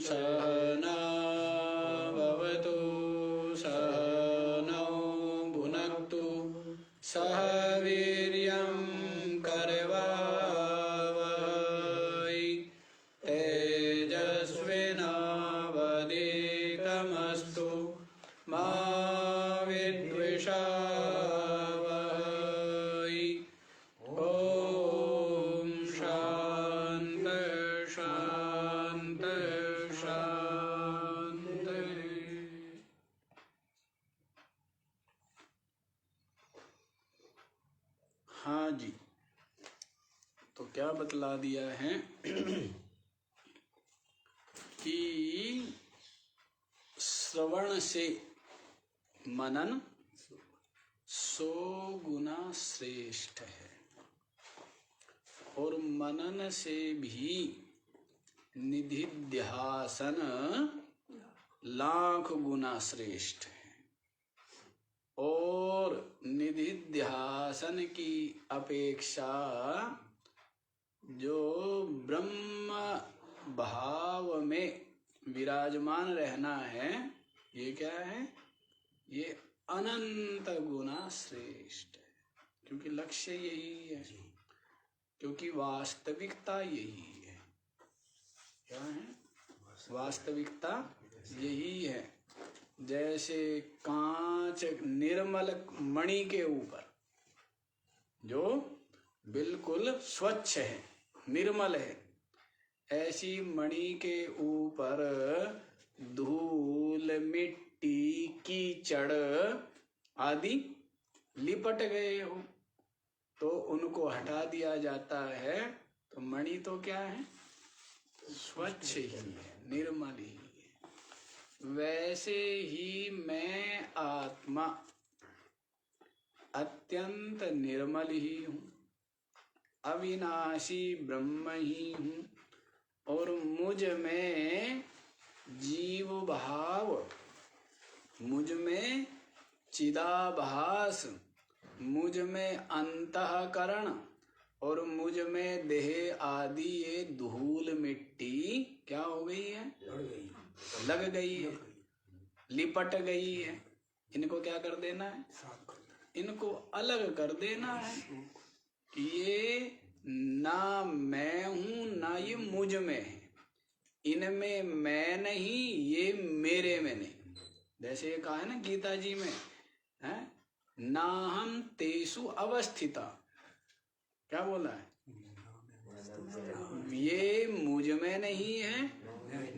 सहना भवतु सहनौ भुनक्तु सह वीर्यं करवावहै तेजस्विनावधीतमस्तु मा विद्विषावहै। ओम शांति शांति शांति। हाँ जी, तो क्या बतला दिया है कि श्रवण से मनन 100 गुना श्रेष्ठ है और मनन से भी निधिध्यासन 1,00,000 गुना श्रेष्ठ है। और निधिध्यासन की अपेक्षा जो ब्रह्म भाव में विराजमान रहना है, ये क्या है? ये अनंत गुना श्रेष्ठ है, क्योंकि लक्ष्य यही है, क्योंकि वास्तविकता यही है। क्या है? वास्तविकता यही है। जैसे कांच निर्मल मणि के ऊपर जो बिल्कुल स्वच्छ है, निर्मल है, ऐसी मणि के ऊपर धूल, मिट्टी, कीचड़ आदि लिपट गए हो तो उनको हटा दिया जाता है, तो मणि तो क्या है? स्वच्छ ही है, निर्मल ही है। वैसे ही मैं आत्मा अत्यंत निर्मल ही हूँ, अविनाशी ब्रह्म ही हूँ, और मुझ में जीव भाव, मुझ में चिदाभास, मुझ में अंतःकरण और मुझ में देह आदि ये धूल मिट्टी क्या हो गई है? लग गई है, लिपट गई है। इनको क्या कर देना है? इनको अलग कर देना है कि ये ना मैं हूं, ना ये मुझ में है, इनमें मैं नहीं, ये मेरे में नहीं। जैसे ये कहा है ना गीता जी में, है ना हम तेसु अवस्थिता, क्या बोला है? ये मुझ में नहीं है,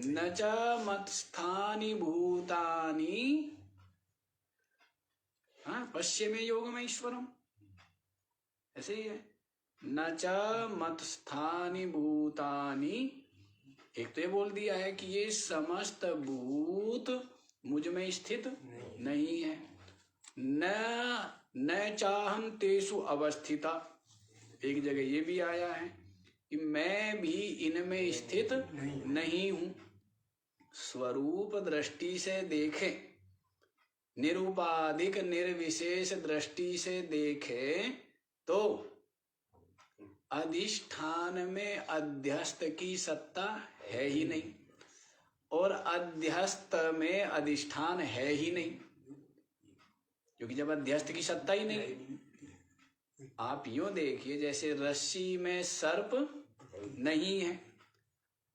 न च मत्स्थानि भूतानि पश्चिमे योगम ईश्वरम, ऐसे ही है। न च मत्स्थानि भूतानि, एक तो ये बोल दिया है कि ये समस्त भूत मुझ में स्थित नहीं है। न चाहम तेसु अवस्थिता, एक जगह ये भी आया है कि मैं भी इनमें स्थित नहीं हूं। स्वरूप दृष्टि से देखें, निरुपाधिक निर्विशेष दृष्टि से देखें तो अधिष्ठान में अध्यस्त की सत्ता है ही नहीं, और अध्यस्त में अधिष्ठान है ही नहीं, क्योंकि जब अध्यस्त की सत्ता ही नहीं। आप यूं देखिए, जैसे रस्सी में सर्प नहीं है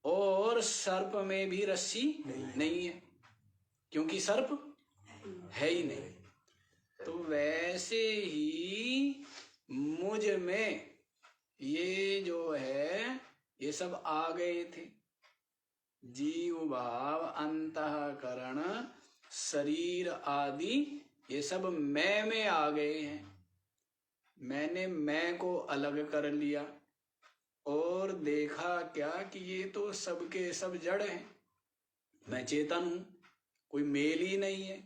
और सर्प में भी रस्सी नहीं है, क्योंकि सर्प है ही नहीं। तो वैसे ही मुझ में ये जो है, ये सब आ गए थे। जीव भाव, अंतःकरण, शरीर आदि ये सब मैं में आ गए हैं। मैंने मैं को अलग कर लिया और देखा क्या कि ये तो सबके सब जड़ हैं। मैं चेतन हूं, कोई मेल ही नहीं है,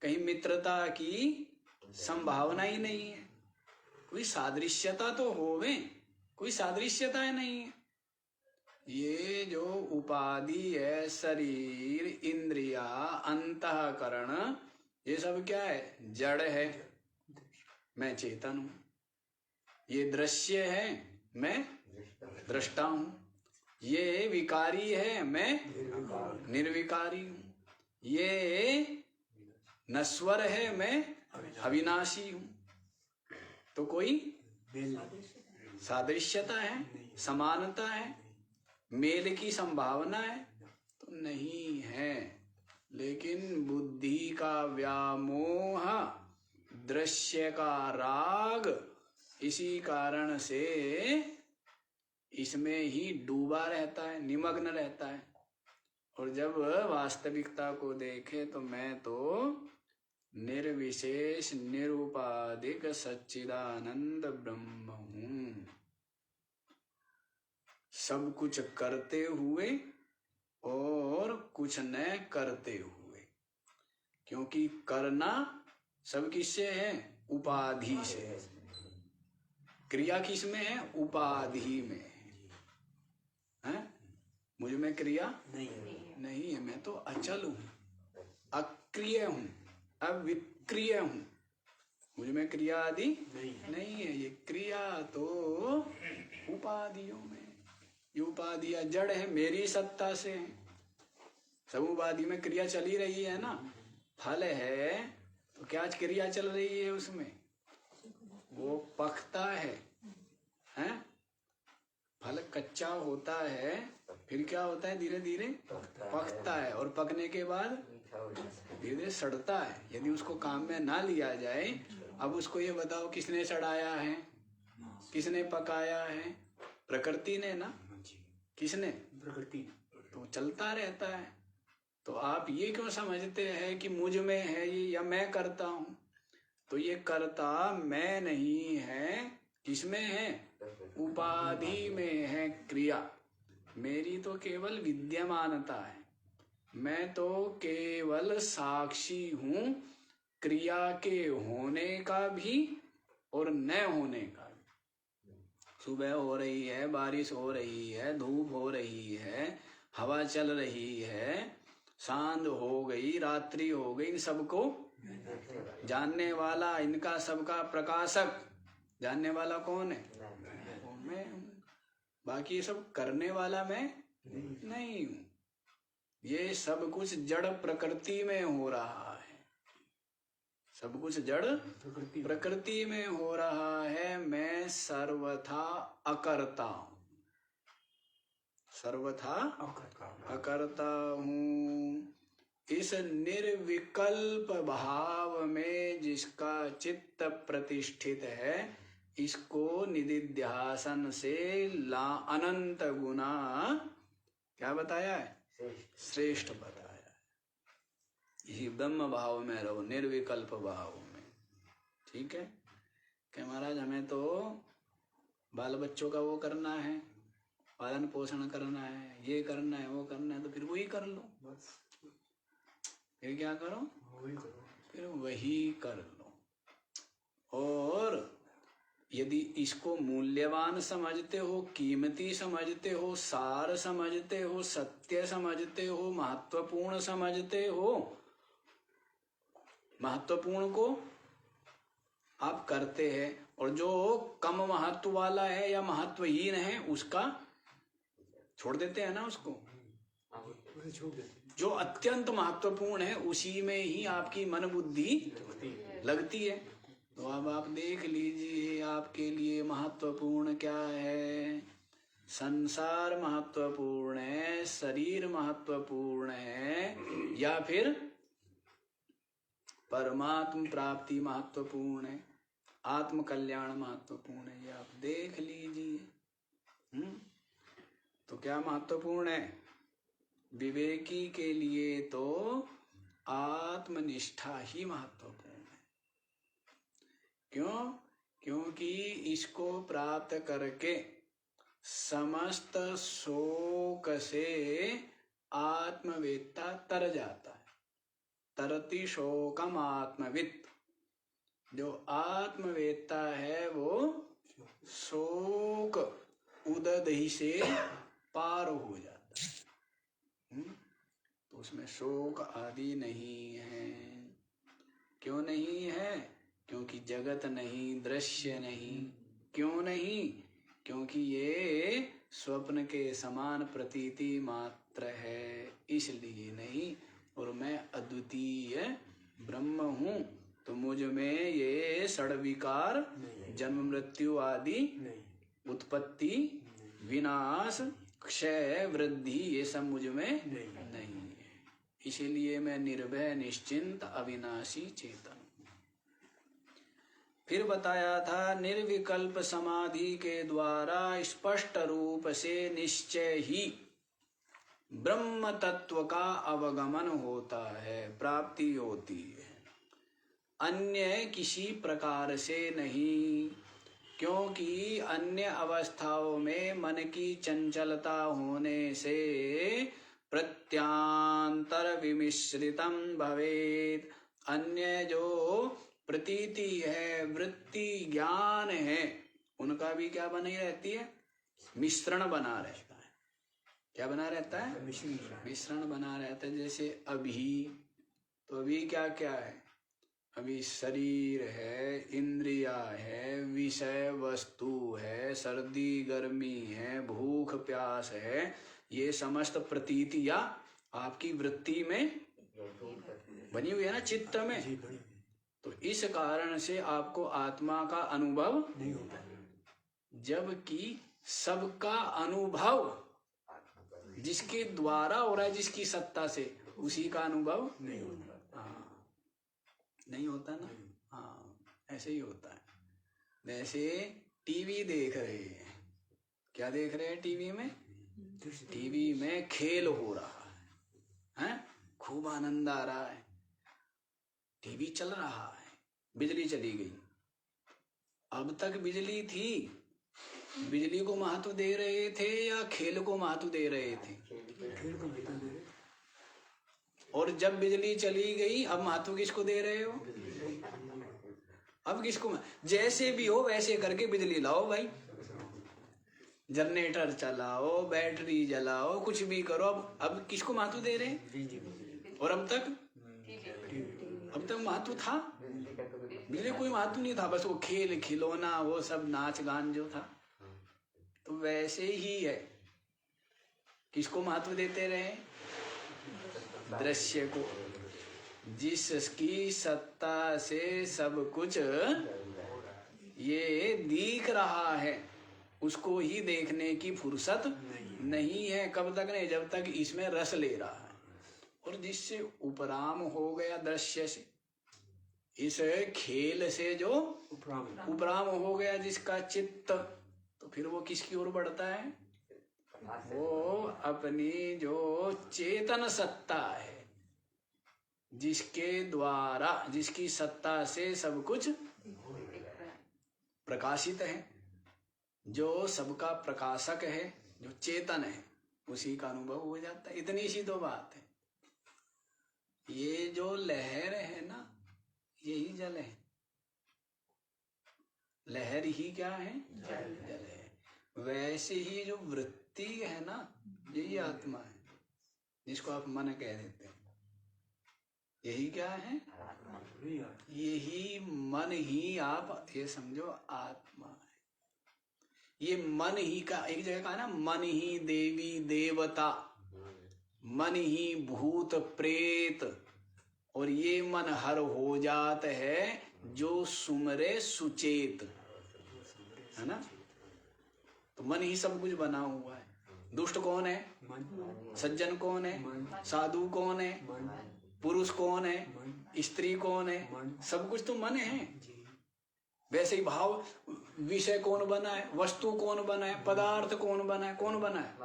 कहीं मित्रता की संभावना ही नहीं है, कोई सादृश्यता तो होवे, कोई सादृश्यता नहीं है। ये जो उपाधि है, शरीर, इंद्रिया, अंतःकरण, ये सब क्या है? जड़ है। मैं चेतन हूं। ये दृश्य है, मैं दृष्टा हूं। ये विकारी है, मैं निर्विकारी हूँ। ये नश्वर है, मैं अविनाशी हूँ। तो कोई सादृश्यता है, समानता है, मेल की संभावना है तो नहीं है। लेकिन बुद्धि का व्यामोह, दृश्य का राग, इसी कारण से इसमें ही डूबा रहता है, निमग्न रहता है। और जब वास्तविकता को देखे तो मैं तो निर्विशेष निरुपाधिक सच्चिदानंद ब्रह्म हूँ, सब कुछ करते हुए और कुछ न करते हुए। क्योंकि करना सब किससे है? उपाधि से। क्रिया किस में है? उपाधि में है। मुझ में क्रिया नहीं है, मैं तो अचल हूँ, अक्रिय हूँ, अविक्रिय हूँ। मुझ में क्रिया आदि नहीं है। ये क्रिया तो उपाधियों में। ये उपाधियां जड़ है, मेरी सत्ता से है। सब उपाधि में क्रिया चली रही है ना। फल है तो क्या क्रिया चल रही है उसमें? वो पकता है, हैं? फल कच्चा होता है, फिर क्या होता है? धीरे धीरे पकता है, और पकने के बाद धीरे धीरे सड़ता है। यदि उसको काम में ना लिया जाए, अब उसको ये बताओ किसने सड़ाया है, किसने पकाया है? प्रकृति ने ना। किसने? प्रकृति। तो चलता रहता है। तो आप ये क्यों समझते हैं कि मुझ में है ये, या मैं करता हूँ? तो ये करता मैं नहीं है। किसमें है? उपाधि में है क्रिया। मेरी तो केवल विद्यमानता है, मैं तो केवल साक्षी हूँ, क्रिया के होने का भी और न होने का भी। सुबह हो रही है, बारिश हो रही है, धूप हो रही है, हवा चल रही है, सांझ हो गई, रात्रि हो गई, इन सबको जानने वाला, इनका सबका प्रकाशक, जानने वाला कौन है? वो मैं हूँ। बाकी ये सब करने वाला मैं नहीं हूँ। ये सब कुछ जड़ प्रकृति में हो रहा है, सब कुछ जड़ प्रकृति में हो रहा है। मैं सर्वथा अकर्ता हूँ, सर्वथा अकर्ता हूँ। इस निर्विकल्प भाव में जिसका चित्त प्रतिष्ठित है, इसको निदिध्यासन से अनंत गुना क्या बताया है? श्रेष्ठ बताया है। यही ब्रह्म भाव में रहो, निर्विकल्प भाव में। ठीक है कि महाराज हमें तो बाल बच्चों का वो करना है, पालन पोषण करना है, ये करना है, वो करना है, तो फिर वही कर लो बस। फिर क्या करो? फिर वही कर लो। और यदि इसको मूल्यवान समझते हो, कीमती समझते हो, सार समझते हो, सत्य समझते हो, महत्वपूर्ण समझते हो, महत्वपूर्ण को आप करते हैं, और जो कम महत्व वाला है या महत्वहीन है उसका छोड़ देते हैं ना। उसको जो अत्यंत महत्वपूर्ण है उसी में ही आपकी मन बुद्धि लगती है। तो अब आप देख लीजिए आपके लिए महत्वपूर्ण क्या है। संसार महत्वपूर्ण है, शरीर महत्वपूर्ण है, या फिर परमात्म प्राप्ति महत्वपूर्ण है, आत्म कल्याण महत्वपूर्ण है? ये आप देख लीजिए। तो क्या महत्वपूर्ण है? विवेकी के लिए तो आत्मनिष्ठा ही महत्वपूर्ण है। क्यों? क्योंकि इसको प्राप्त करके समस्त शोक से आत्मवेत्ता तर जाता है। तरति शोकम आत्मवित्। जो आत्मवेत्ता है वो शोक उदधि से पार हो जाता है। तो उसमें शोक आदि नहीं है। क्यों नहीं है? क्योंकि जगत नहीं, दृश्य नहीं। क्यों नहीं? क्योंकि ये स्वप्न के समान प्रतीति मात्र है, इसलिए नहीं। और मैं अद्वितीय ब्रह्म हूँ, तो मुझ में ये षड्विकार जन्म मृत्यु आदि उत्पत्ति विनाश क्षय वृद्धि ये सब मुझ में नहीं है। इसीलिए मैं निर्भय निश्चिंत अविनाशी चेतन। फिर बताया था निर्विकल्प समाधि के द्वारा स्पष्ट रूप से निश्चय ही ब्रह्म तत्व का अवगमन होता है, प्राप्ति होती है, अन्य किसी प्रकार से नहीं। क्योंकि अन्य अवस्थाओं में मन की चंचलता होने से प्रत्यांतर विमिश्रितम भवेत। अन्य जो प्रतीति है, वृत्ति, ज्ञान है, उनका भी क्या बनी रहती है? मिश्रण बना रहता है। क्या बना रहता है? मिश्रण बना रहता है। जैसे अभी, तो अभी क्या क्या है? अभी शरीर है, इंद्रिया है, विषय वस्तु है, सर्दी गर्मी है, भूख प्यास है, ये समस्त प्रतीतियां आपकी वृत्ति में बनी हुई है ना, चित्त में। तो इस कारण से आपको आत्मा का अनुभव नहीं होता, जबकि सबका अनुभव जिसके द्वारा हो रहा है, जिसकी सत्ता से, उसी का अनुभव नहीं होता। नहीं होता ना। हाँ, ऐसे ही होता है। जैसे टीवी देख रहे हैं, क्या देख रहे हैं टीवी में? टीवी में खेल हो रहा है, खूब आनंद आ रहा है, टीवी चल रहा है, बिजली चली गई। अब तक बिजली थी, बिजली को महत्व दे रहे थे या खेल को महत्व दे रहे थे? खेल को महत्व दे रहे। और जब बिजली चली गई, अब महत्व किसको दे रहे हो? अब किसको? जैसे भी हो वैसे करके बिजली लाओ भाई, जनरेटर चलाओ, बैटरी जलाओ, कुछ भी करो। अब किसको महत्व दे रहे हैं? और अब तक महत्व था? बिजली कोई महत्व नहीं था, बस वो खेल खिलौना, वो सब नाच गान जो था। तो वैसे ही है, किसको महत्व देते रहे? दृश्य को। जिसकी सत्ता से सब कुछ ये दिख रहा है, उसको ही देखने की फुर्सत नहीं है। कब तक नहीं? जब तक इसमें रस ले रहा है। और जिससे उपराम हो गया दृश्य से, इस खेल से जो उपराम हो गया जिसका चित्त, तो फिर वो किसकी ओर बढ़ता है? वो अपनी जो चेतन सत्ता है, जिसके द्वारा, जिसकी सत्ता से सब कुछ प्रकाशित है, जो सबका प्रकाशक है, जो चेतन है, उसी का अनुभव हो जाता है। इतनी सी तो बात है। ये जो लहर है ना, यही जल है। लहर ही क्या है? जल है। वैसे ही जो वृत्ति है ना, यही आत्मा है, जिसको आप मन कह देते हैं। यही क्या है? यही मन ही, आप ये समझो, आत्मा है। ये मन ही का, एक जगह कहा ना, मन ही देवी देवता, मन ही भूत प्रेत, और ये मन हर हो जात है जो सुमरे सुचेत, है ना। तो मन ही सब कुछ बना हुआ है। दुष्ट कौन है? सज्जन कौन है? साधु कौन है? पुरुष कौन है? स्त्री कौन है? सब कुछ तो मन है। वैसे ही भाव, विषय कौन बना है? वस्तु कौन बना है? पदार्थ कौन बना है? कौन बना है?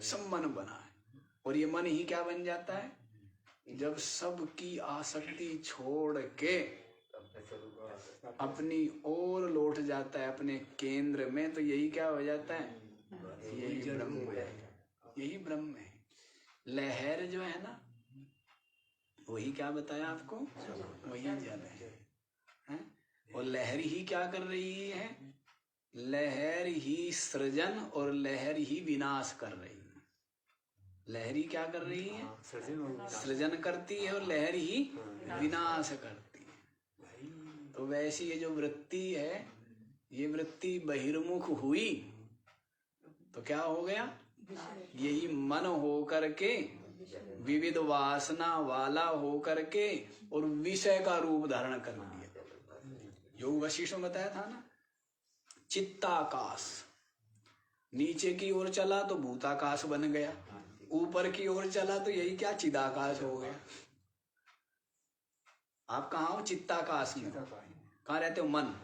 सब मन बना है। और ये मन ही क्या बन जाता है? जब सबकी आसक्ति छोड़ के अपनी ओर लौट जाता है, अपने केंद्र में, तो यही क्या हो जाता है? यही ब्रह्म है। यही ब्रह्म है। लहर जो है ना, वही क्या बताया आपको? वही जल है। और लहर ही क्या कर रही है? लहर ही सृजन और लहर ही विनाश कर रही है। लहरी क्या कर रही है? सृजन करती है, और लहर ही विनाश करती है। तो वैसी ये जो वृत्ति है, ये वृत्ति बहिर्मुख हुई तो क्या हो गया? यही मन हो करके विविध वासना वाला हो करके और विषय का रूप धारण कर लिया। योग वशिष्ठ में बताया था ना, चित्ताकाश। नीचे की ओर चला तो भूताकाश बन गया, ऊपर की ओर चला तो यही क्या? चिदाकाश हो गया। आप कहाँ हो? चित्ताकाश में। कहाँ रहते हो? मन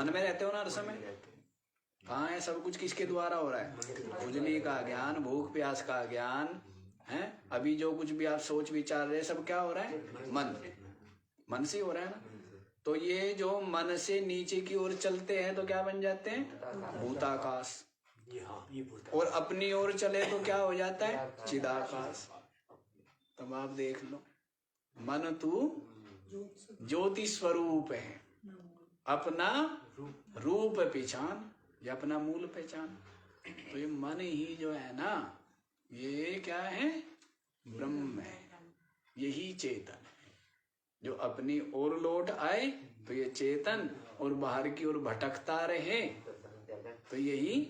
में रहते हो ना हर समय। कहाँ है सब कुछ? किसके द्वारा हो रहा है? खुजली का ज्ञान, भूख प्यास का ज्ञान है। अभी जो कुछ भी आप सोच विचार रहे सब क्या हो रहा है? मन से हो रहा है ना। तो ये जो मन से नीचे की ओर चलते हैं तो क्या बन जाते हैं? भूताकाश। और अपनी ओर चले तो क्या हो जाता है? चिदाकाश। तब आप देख लो, मन तू ज्योति स्वरूप है, अपना रूप पहचान या अपना मूल पहचान। तो ये मन ही जो है ना, ये क्या है? ब्रह्म है। यही चेतन है। जो अपनी ओर लौट आए तो ये चेतन, और बाहर की ओर भटकता रहे तो यही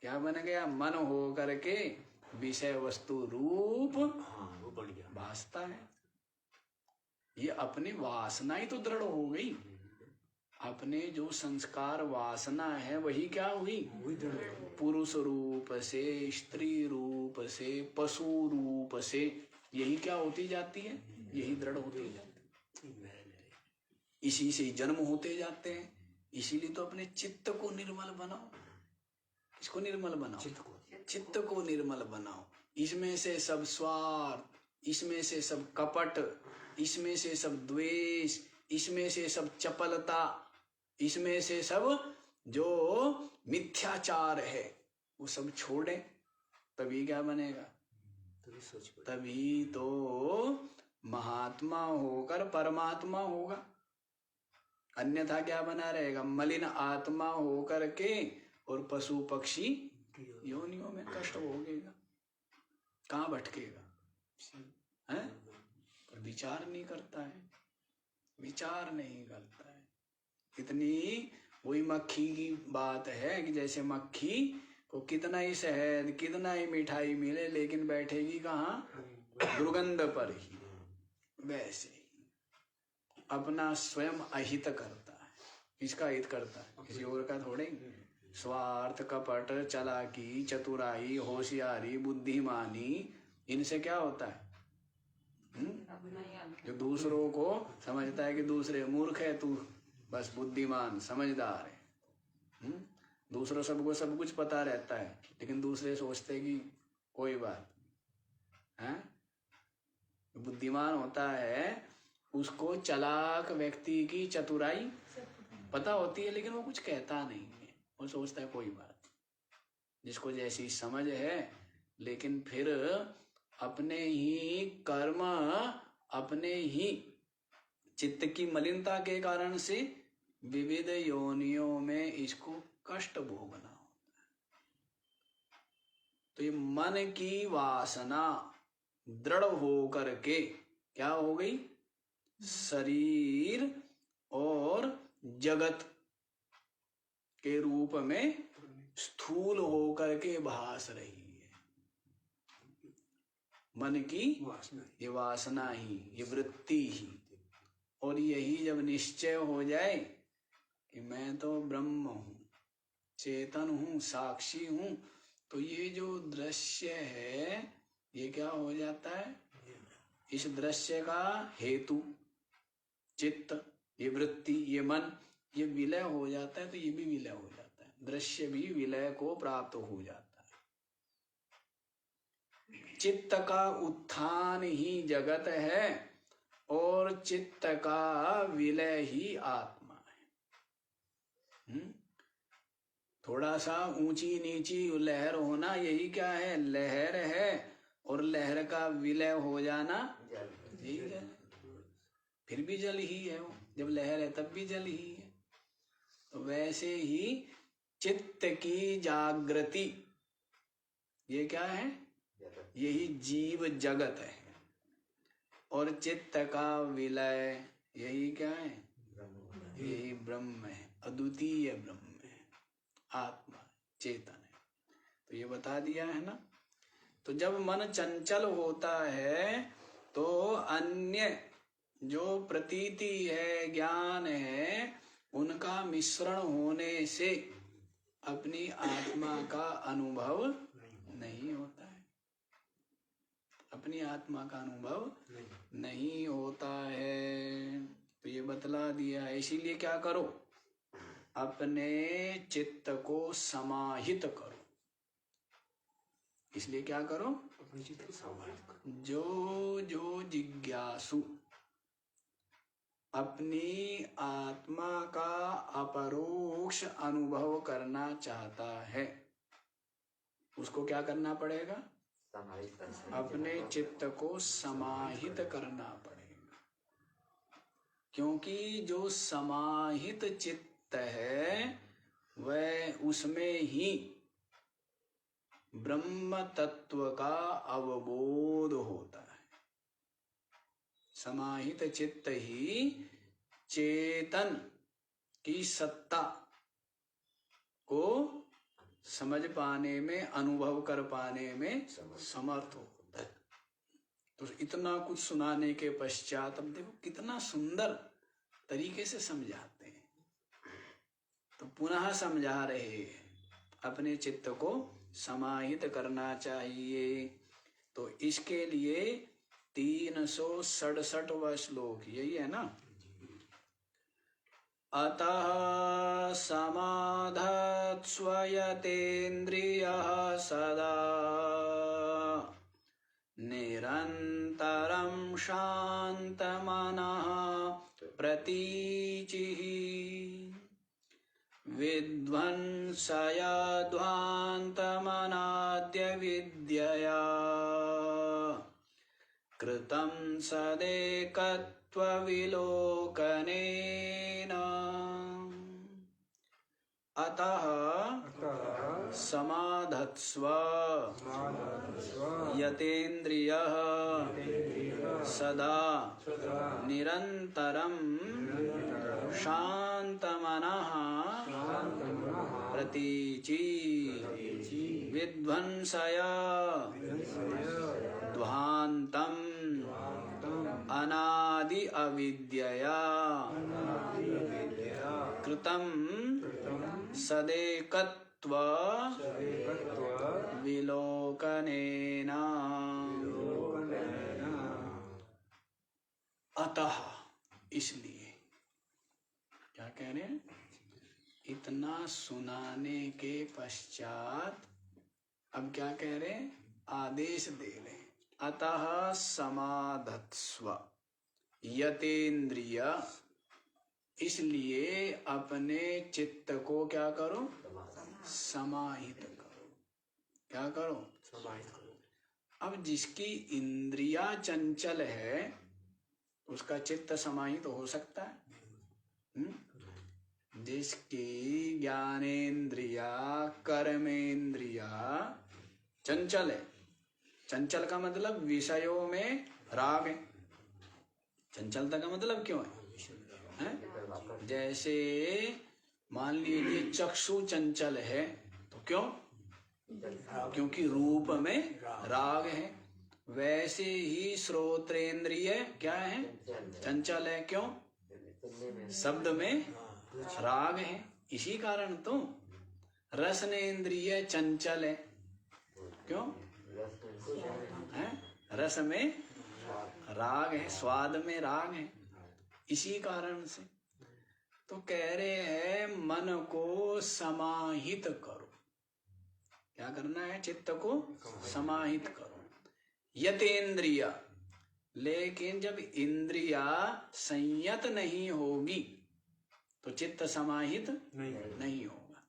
क्या बन गया? मन हो करके विषय वस्तु रूप भासता है। ये अपनी वासना ही तो दृढ़ हो गई। अपने जो संस्कार वासना है वही क्या हुई? पुरुष रूप से, स्त्री रूप से, पशु रूप से, यही क्या होती जाती है? यही दृढ़ होती जाती है। इसी से जन्म होते जाते हैं। इसीलिए तो अपने चित्त को निर्मल बनाओ। इसको निर्मल बनाओ, चित्त को निर्मल बनाओ। इसमें से सब स्वार्थ, इसमें से सब कपट, इसमें से सब द्वेष, इसमें से सब चपलता, इसमें से सब जो मिथ्याचार है वो सब छोड़े। तभी क्या बनेगा? तभी तो महात्मा होकर परमात्मा होगा। अन्यथा क्या बना रहेगा? मलिन आत्मा होकर के और पशु पक्षी योनियों में कष्ट भोगेगा। कहाँ भटकेगा? हैं? पर विचार नहीं करता है, विचार नहीं करता है। इतनी वही मक्खी की बात है कि जैसे मक्खी को कितना ही शहद, कितना ही मिठाई मिले, लेकिन बैठेगी कहाँ? दुर्गंध पर ही। वैसे ही अपना स्वयं अहित करता है। किसका हित करता है? किसी और का थोड़े। स्वार्थ, कपट, चालाकी, चतुराई, होशियारी, बुद्धिमानी, इनसे क्या होता है? जो दूसरों को समझता है कि दूसरे मूर्ख है, तू बस बुद्धिमान समझदार है। दूसरों सबको सब कुछ पता रहता है, लेकिन दूसरे सोचते कि कोई बात है। बुद्धिमान होता है उसको चालाक व्यक्ति की चतुराई पता होती है, लेकिन वो कुछ कहता नहीं है। वो सोचता है कोई बात, जिसको जैसी समझ है। लेकिन फिर अपने ही कर्म, अपने ही चित्त की मलिनता के कारण से विविध योनियों में इसको कष्ट भोगना होता है। तो ये मन की वासना दृढ़ हो करके क्या हो गई? शरीर और जगत के रूप में स्थूल होकर के भास रही है। मन की ये वासना ही, ये वृत्ति ही। और यही जब निश्चय हो जाए कि मैं तो ब्रह्म हूँ, चेतन हूँ, साक्षी हूँ, तो ये जो दृश्य है ये क्या हो जाता है? इस दृश्य का हेतु चित्त, ये वृत्ति, ये मन, ये विलय हो जाता है। तो ये भी विलय हो जाता है, दृश्य भी विलय को प्राप्त हो जाता है। चित्त का उत्थान ही जगत है और चित्त का विलय ही आत्मा है। थोड़ा सा ऊंची नीची लहर होना यही क्या है? लहर है। और लहर का विलय हो जाना यही जल। फिर भी जल ही है वो, जब लहर है तब भी जल ही है। तो वैसे ही चित्त की जागृति ये क्या है? यही जीव जगत है। और चित्त का विलय यही क्या है? यही ब्रह्म है, अद्वितीय ब्रह्म। आत्मा चेतन है। तो ये बता दिया है ना। तो जब मन चंचल होता है तो अन्य जो प्रतीति है, ज्ञान है, उनका मिश्रण होने से अपनी आत्मा का अनुभव नहीं होता है। अपनी आत्मा का अनुभव नहीं होता है। तो ये बतला दिया है। इसीलिए क्या करो, अपने चित्त को समाहित करो। इसलिए क्या करो, अपने चित्त को समाहित करो। जो जिज्ञासु अपनी आत्मा का अपरोक्ष अनुभव करना चाहता है, उसको क्या करना पड़ेगा, अपने चित्त को समाहित करना पड़ेगा। क्योंकि जो समाहित चित्त है वह उसमें ही ब्रह्म तत्व का अवबोध होता है। समाहित चित्त ही चेतन की सत्ता को समझ पाने में, अनुभव कर पाने में समर्थ होता है। तो इतना कुछ सुनाने के पश्चात अब देखो कितना सुंदर तरीके से समझाते हैं। तो पुनः समझा रहे हैं, अपने चित्त को समाहित करना चाहिए। तो इसके लिए 367वां श्लोक यही है ना। अतः समाधत्स्व यतेन्द्रियः सदा निरन्तरं शान्तमनः प्रतीचिः विध्वंसयध्वान्तमनाद्य विद्यया कृतं सदेकत्वविलोकनेन। अतः समाधत्स्व यतेन्द्रियः सदा निरन्तरं शान्तमनः प्रतीचि विध्वंसय ध्वान्तम् अनादि अविद्यया कृतं सदेकत्व विलोकनेन। अतः इसलिए क्या कह रहे हैं, इतना सुनाने के पश्चात अब क्या कह रहे हैं, आदेश दे रहे हैं। अतः समाधत्स्व यतेन्द्रिय, इसलिए अपने चित्त को क्या करो, समाहित करो। क्या करो, समाहित करो। अब जिसकी इंद्रिया चंचल है उसका चित्त समाहित हो सकता है? जिसकी ज्ञानेन्द्रिया, कर्मेंद्रिया चंचल है, चंचल का मतलब विषयों में राग है। चंचलता का मतलब क्यों है? जैसे मान लीजिए चक्षु चंचल है, तो क्यों? क्योंकि रूप में राग है। वैसे ही श्रोत्रेंद्रिय क्या है, चंचल है। क्यों? शब्द में राग है। इसी कारण तो रसनेन्द्रिय चंचल है। क्यों है? रस में राग है, स्वाद में राग है। इसी कारण से तो कह रहे हैं मन को समाहित करो। क्या करना है, चित्त को समाहित करो। यतेन्द्रिय, लेकिन जब इंद्रिया संयत नहीं होगी तो चित्त समाहित नहीं होगा।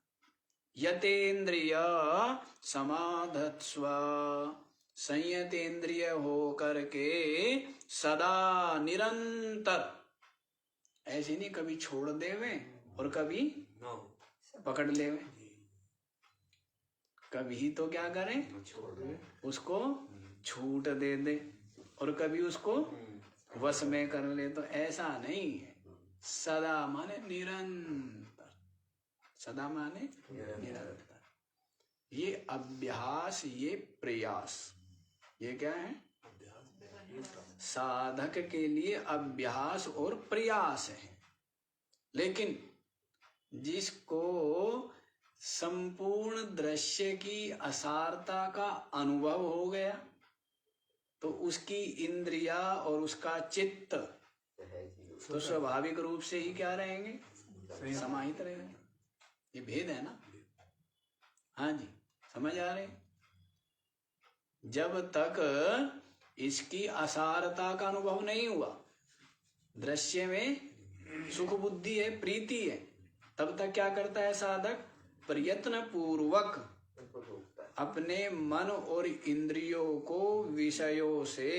यतेन्द्रिय समाधत्स्व, संयतेन्द्रिय हो करके सदा निरंतर, ऐसे नहीं कभी छोड़ देवे और कभी पकड़ लेवे। कभी तो क्या करें, उसको छूट दे दे और कभी उसको वश में कर ले। तो ऐसा नहीं है, सदा माने निरंतर सदा माने निरंतर। ये अभ्यास, ये प्रयास, ये क्या है? साधक के लिए अभ्यास और प्रयास है। लेकिन जिसको संपूर्ण दृश्य की असारता का अनुभव हो गया तो उसकी इंद्रिया और उसका चित्त तो स्वाभाविक रूप से ही क्या रहेंगे? समाहित रहेंगे। ये भेद है ना? हाँ जी, समझ आ रहे? जब तक इसकी असारता का अनुभव नहीं हुआ, दृश्य में सुख बुद्धि है, प्रीति है, तब तक क्या करता है साधक? प्रयत्न पूर्वक अपने मन और इंद्रियों को विषयों से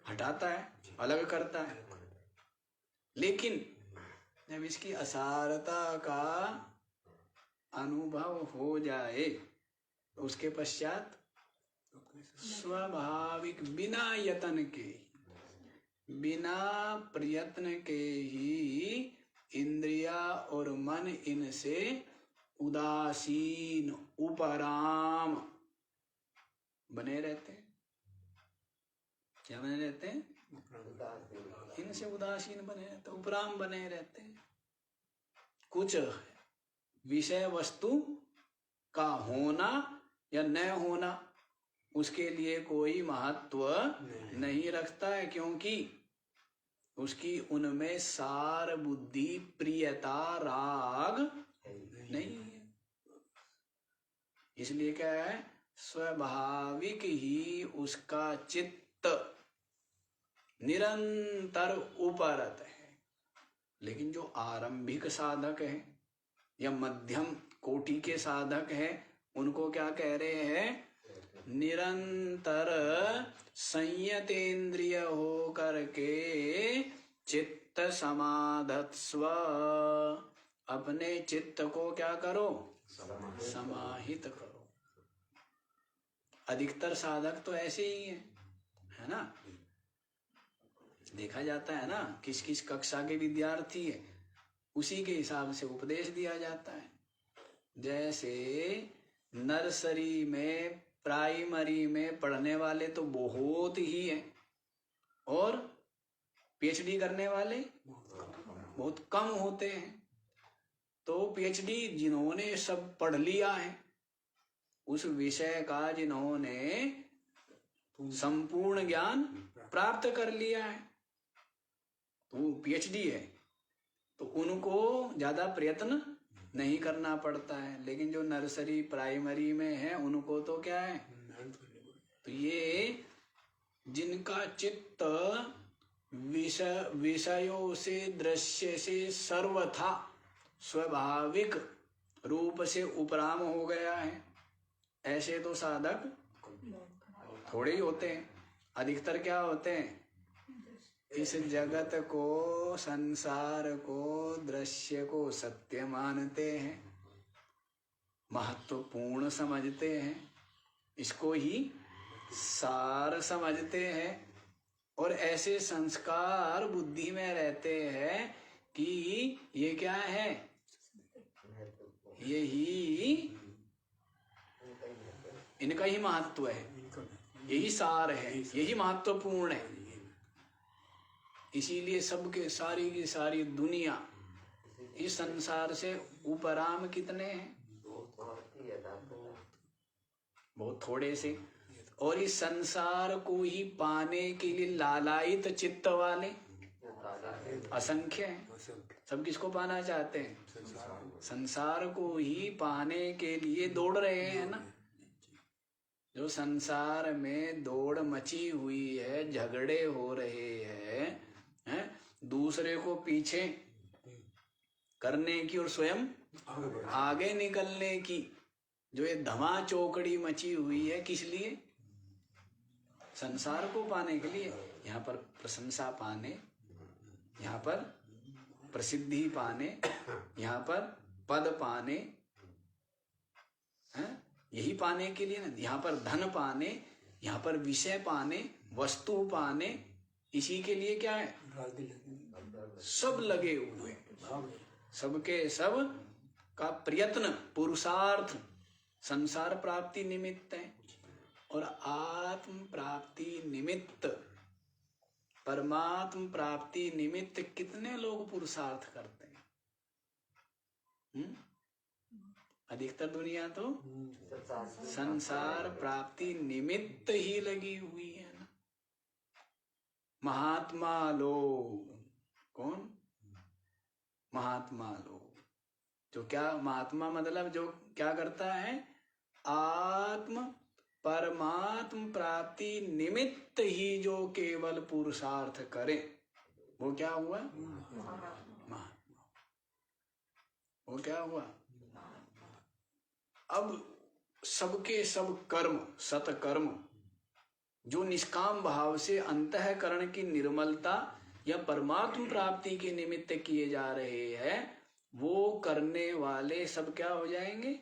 हटाता है, अलग करता है। लेकिन जब इसकी असारता का अनुभव हो जाए तो उसके पश्चात स्वाभाविक बिना यत्न के, बिना प्रयत्न के ही इंद्रिया और मन इनसे उदासीन, उपराम बने रहते हैं। क्या बने रहते हैं? इनसे उदासीन बने रहते, उपराम बने रहते हैं। कुछ विषय वस्तु का होना या न होना उसके लिए कोई महत्व नहीं रखता है, क्योंकि उसकी उनमें सार, बुद्धि, प्रियता, राग नहीं है। इसलिए क्या है? स्वाभाविक ही उसका चित्त निरंतर उपरत है। लेकिन जो आरंभिक साधक है या मध्यम कोटि के साधक है, उनको क्या कह रहे हैं? निरंतर संयतेंद्रिय हो करके चित्त समाधत्स्व, अपने चित्त को क्या करो? समाहित करो। अधिकतर साधक तो ऐसे ही है ना? देखा जाता है ना, किस किस कक्षा के विद्यार्थी है, उसी के हिसाब से उपदेश दिया जाता है। जैसे नर्सरी में, प्राइमरी में पढ़ने वाले तो बहुत ही हैं, और पीएचडी करने वाले बहुत कम होते हैं। तो पीएचडी जिन्होंने सब पढ़ लिया है, उस विषय का जिन्होंने संपूर्ण ज्ञान प्राप्त कर लिया है, तो पीएचडी है, तो उनको ज्यादा प्रयत्न नहीं करना पड़ता है। लेकिन जो नर्सरी प्राइमरी में है, उनको तो क्या है? तो ये जिनका चित्त विषयों से, दृश्य से सर्वथा स्वाभाविक रूप से उपराम हो गया है, ऐसे तो साधक थोड़े ही होते हैं। अधिकतर क्या होते हैं? इस जगत को, संसार को, दृश्य को सत्य मानते हैं, महत्वपूर्ण समझते हैं, इसको ही सार समझते हैं, और ऐसे संस्कार बुद्धि में रहते हैं कि ये क्या है? यही इनका ही महत्व है, यही सार है, यही महत्वपूर्ण है। इसीलिए सबके, सारी की सारी दुनिया इस संसार से उपराम कितने हैं? बहुत थोड़े से। और इस संसार को ही पाने के लिए लालायित चित्त वाले असंख्य हैं। सब किसको पाना चाहते हैं? संसार को ही पाने के लिए दौड़ रहे हैं ना। जो संसार में दौड़ मची हुई है, झगड़े हो रहे हैं, दूसरे को पीछे करने की और स्वयं आगे निकलने की, जो ये धमा चौकड़ी मची हुई है, किस लिए? संसार को पाने के लिए। यहाँ पर प्रशंसा पाने, यहाँ पर प्रसिद्धि पाने, यहाँ पर पद पाने, यही पाने के लिए ना। यहाँ पर धन पाने, यहाँ पर विषय पाने, वस्तु पाने, इसी के लिए क्या है? सब लगे हुए। सबके सब का प्रयत्न पुरुषार्थ संसार प्राप्ति निमित्त है, और आत्म प्राप्ति निमित्त परमात्म प्राप्ति निमित्त कितने लोग पुरुषार्थ करते हैं? अधिकतर दुनिया तो संसार प्राप्ति निमित्त ही लगी हुई है ना। महात्मा लोग, कौन? महात्मा लोग जो क्या, महात्मा मतलब जो क्या करता है, आत्म परमात्म प्राप्ति निमित्त ही जो केवल पुरुषार्थ करे, वो क्या हुआ? महात्मा। वो क्या हुआ? अब सबके सब कर्म, सत्कर्म जो निष्काम भाव से अंतःकरण की निर्मलता या परमात्म प्राप्ति के निमित्त किए जा रहे हैं, वो करने वाले सब क्या हो जाएंगे?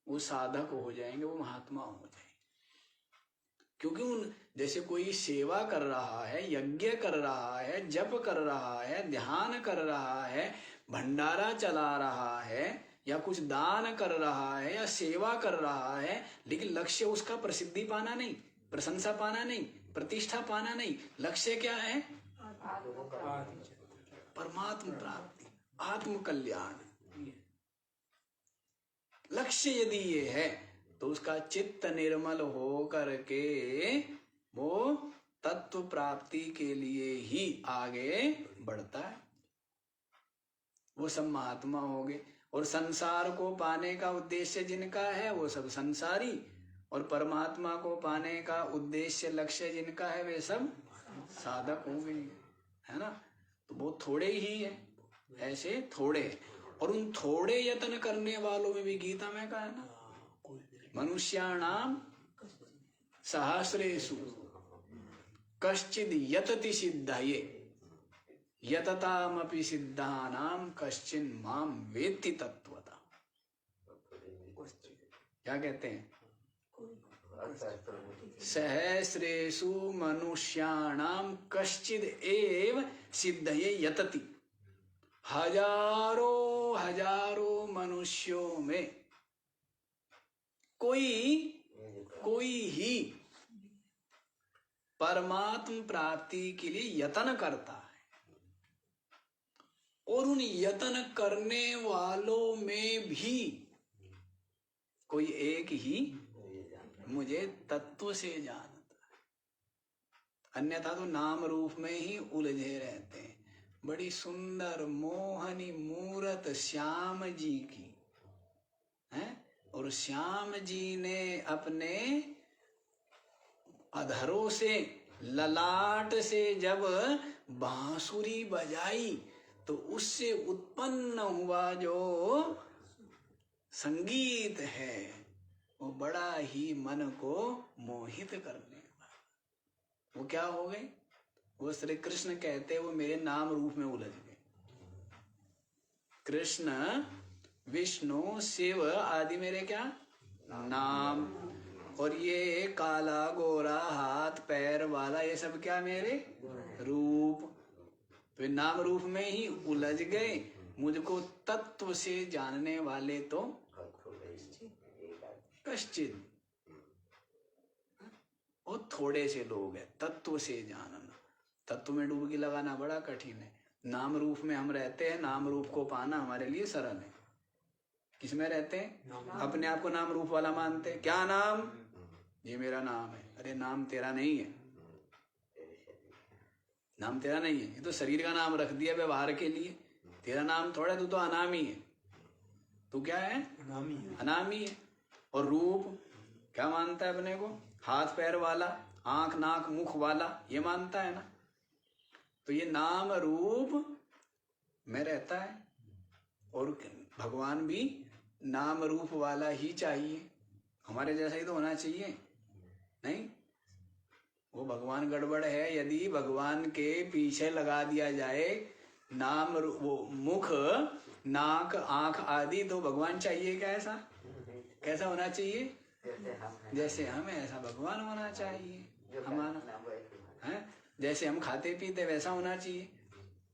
वो साधक हो जाएंगे, वो महात्मा हो जाएंगे। क्योंकि उन जैसे कोई सेवा कर रहा है, यज्ञ कर रहा है, जप कर रहा है, ध्यान कर रहा है, भंडारा चला रहा है, या कुछ दान कर रहा है, या सेवा कर रहा है, लेकिन लक्ष्य उसका प्रसिद्धि पाना नहीं, प्रशंसा पाना नहीं, प्रतिष्ठा पाना नहीं। लक्ष्य क्या है? परमात्म प्राप्ति, आत्म कल्याण। लक्ष्य यदि ये है तो उसका चित्त निर्मल हो करके वो तत्व प्राप्ति के लिए ही आगे बढ़ता है। वो सब महात्मा हो गए। और संसार को पाने का उद्देश्य जिनका है वो सब संसारी, और परमात्मा को पाने का उद्देश्य लक्ष्य जिनका है वे सब साधक हो गए, है ना। तो वो थोड़े ही है, ऐसे थोड़े। और उन थोड़े यत्न करने वालों में भी गीता में कहा है ना, मनुष्याणाम सहस्रेषु कश्चिद यतति सिद्धाये यततामपि सिद्धानाम कश्चिन माम वेत्ति तत्वता। क्या कहते हैं? सहस्रेषु मनुष्याणाम कश्चिद एव सिद्धये यतति। हजारों हजारों मनुष्यों में कोई ही परमात्म प्राप्ति के लिए यत्न करता है, और उन यत्न करने वालों में भी कोई एक ही मुझे तत्व से जानता है, अन्यथा तो नाम रूप में ही उलझे रहते हैं। बड़ी सुंदर मोहनी मूरत श्याम जी की है, और श्याम जी ने अपने अधरों से, ललाट से जब बांसुरी बजाई तो उससे उत्पन्न हुआ जो संगीत है वो बड़ा ही मन को मोहित करने वाला। वो क्या हो गए? वो श्री कृष्ण कहते वो मेरे नाम रूप में उलझ गए। कृष्ण, विष्णु, शिव आदि मेरे क्या नाम, और ये काला गोरा हाथ पैर वाला ये सब क्या मेरे रूप। तो नाम रूप में ही उलझ गए। मुझको तत्व से जानने वाले तो कश्चित, और थोड़े से लोग हैं तत्व से जानना। तत्व में डुबकी लगाना बड़ा कठिन है। नाम रूप में हम रहते हैं, नाम रूप को पाना हमारे लिए सरल है। किसमें रहते हैं? अपने आप को नाम रूप वाला मानते हैं। क्या नाम? ये मेरा नाम है। अरे नाम तेरा नहीं है, नाम तेरा नहीं है, ये तो शरीर का नाम रख दिया व्यवहार के लिए। तेरा नाम थोड़ा, तू तो अनामी है। तू क्या है? अनामी है। और रूप क्या मानता है अपने को? हाथ पैर वाला, आंख नाक मुख वाला, ये मानता है ना। तो ये नाम रूप में रहता है, और भगवान भी नाम रूप वाला ही चाहिए। हमारे जैसा ही तो होना चाहिए, नहीं? वो भगवान गड़बड़ है। यदि भगवान के पीछे लगा दिया जाए नाम, वो मुख, नाक, आंख आदि, तो भगवान चाहिए क्या? ऐसा कैसा होना चाहिए? जैसे हम ऐसा भगवान होना चाहिए हमारा, है? जैसे हम खाते पीते वैसा होना चाहिए।